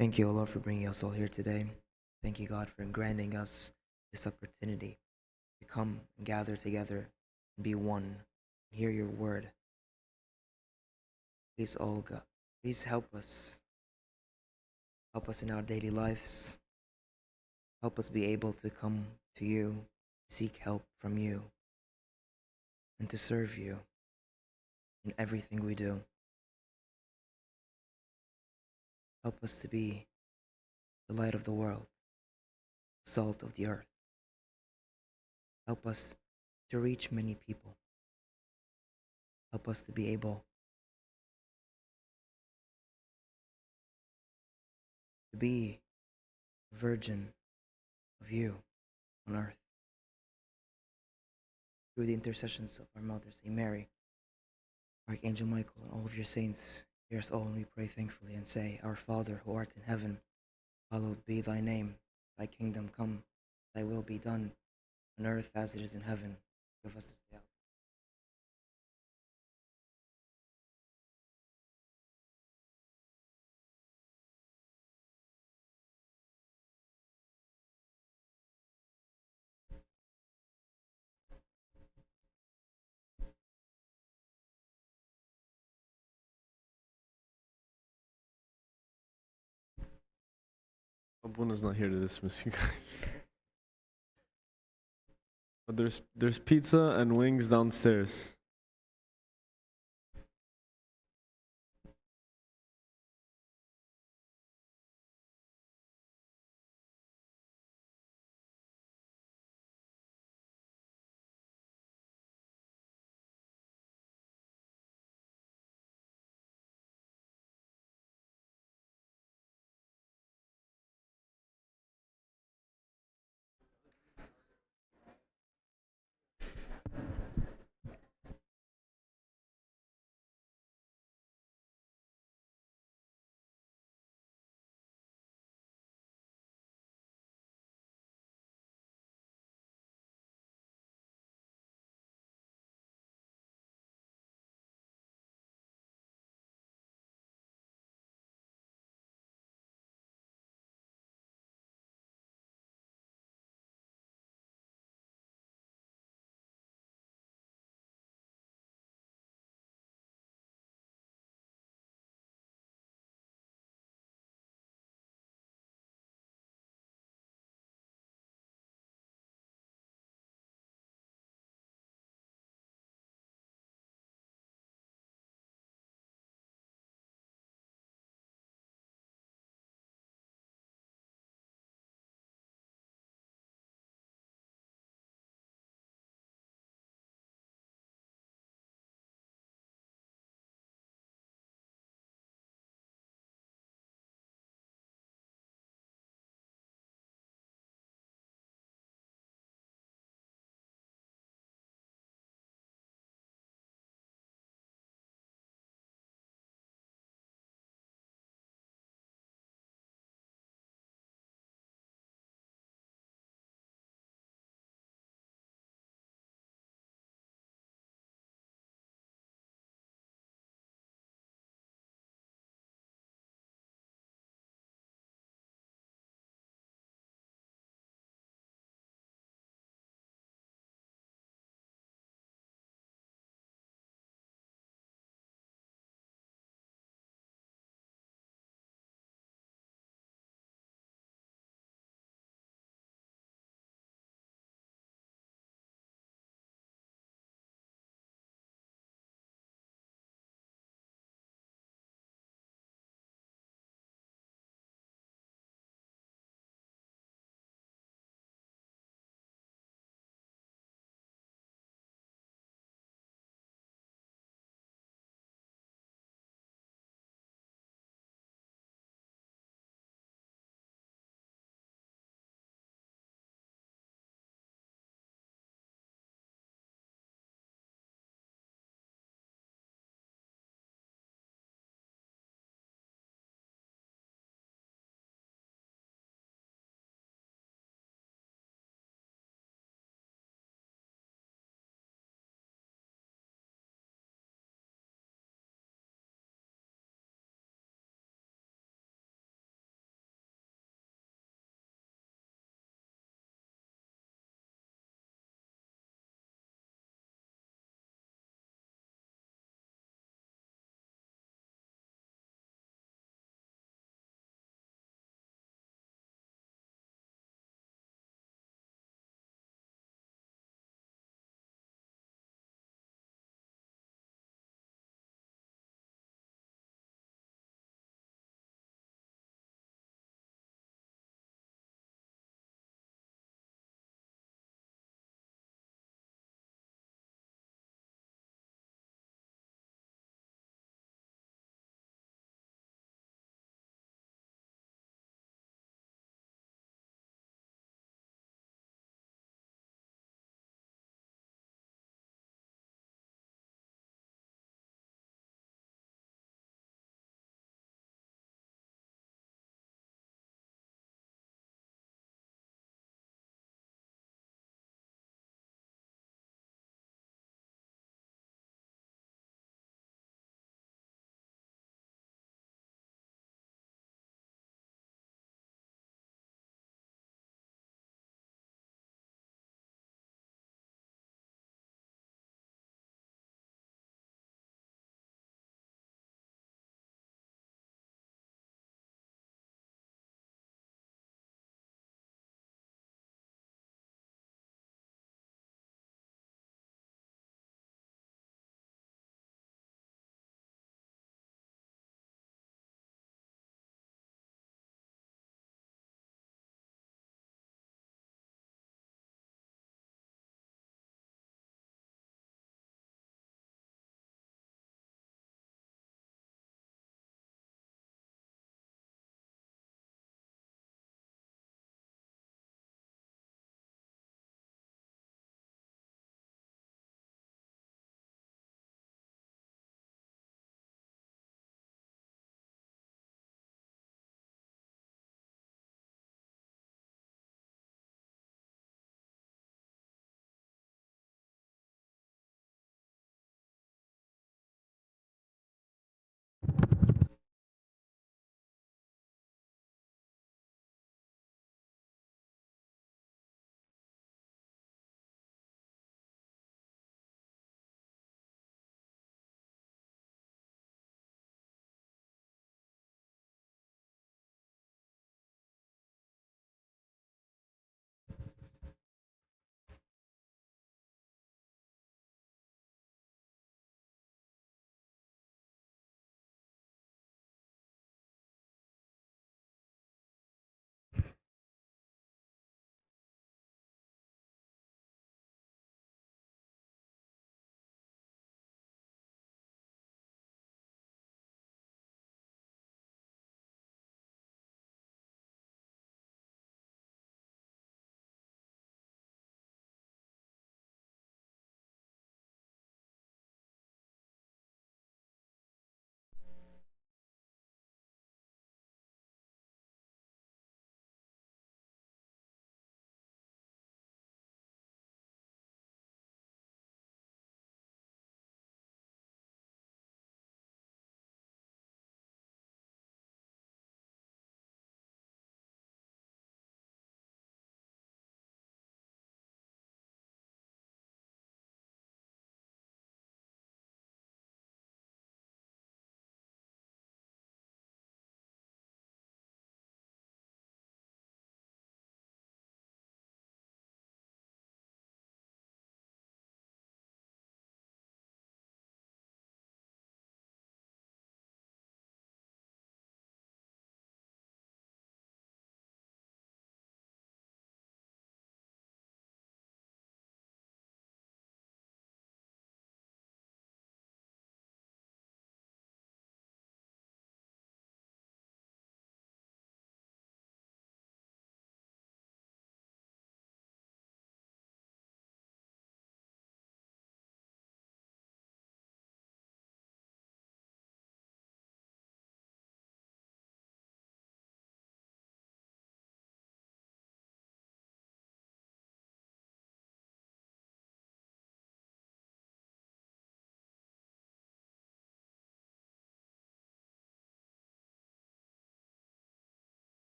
[SPEAKER 5] Thank you, O Lord, for bringing us all here today. Thank you, God, for granting us this opportunity to come and gather together and be one and hear your word. Please, oh God, please help us. Help us in our daily lives. Help us be able to come to you, seek help from you, and to serve you in everything we do. Help us to be the light of the world, salt of the earth. Help us to reach many people. Help us to be able to be a virgin of you on earth. Through the intercessions of our Mother, Saint Mary, Archangel Michael, and all of your saints, hear us all when we pray thankfully and say, Our Father, who art in heaven, hallowed be thy name. Thy kingdom come, thy will be done, on earth as it is in heaven. Give us this day our
[SPEAKER 4] Abuna's not here to dismiss you guys. But there's pizza and wings downstairs.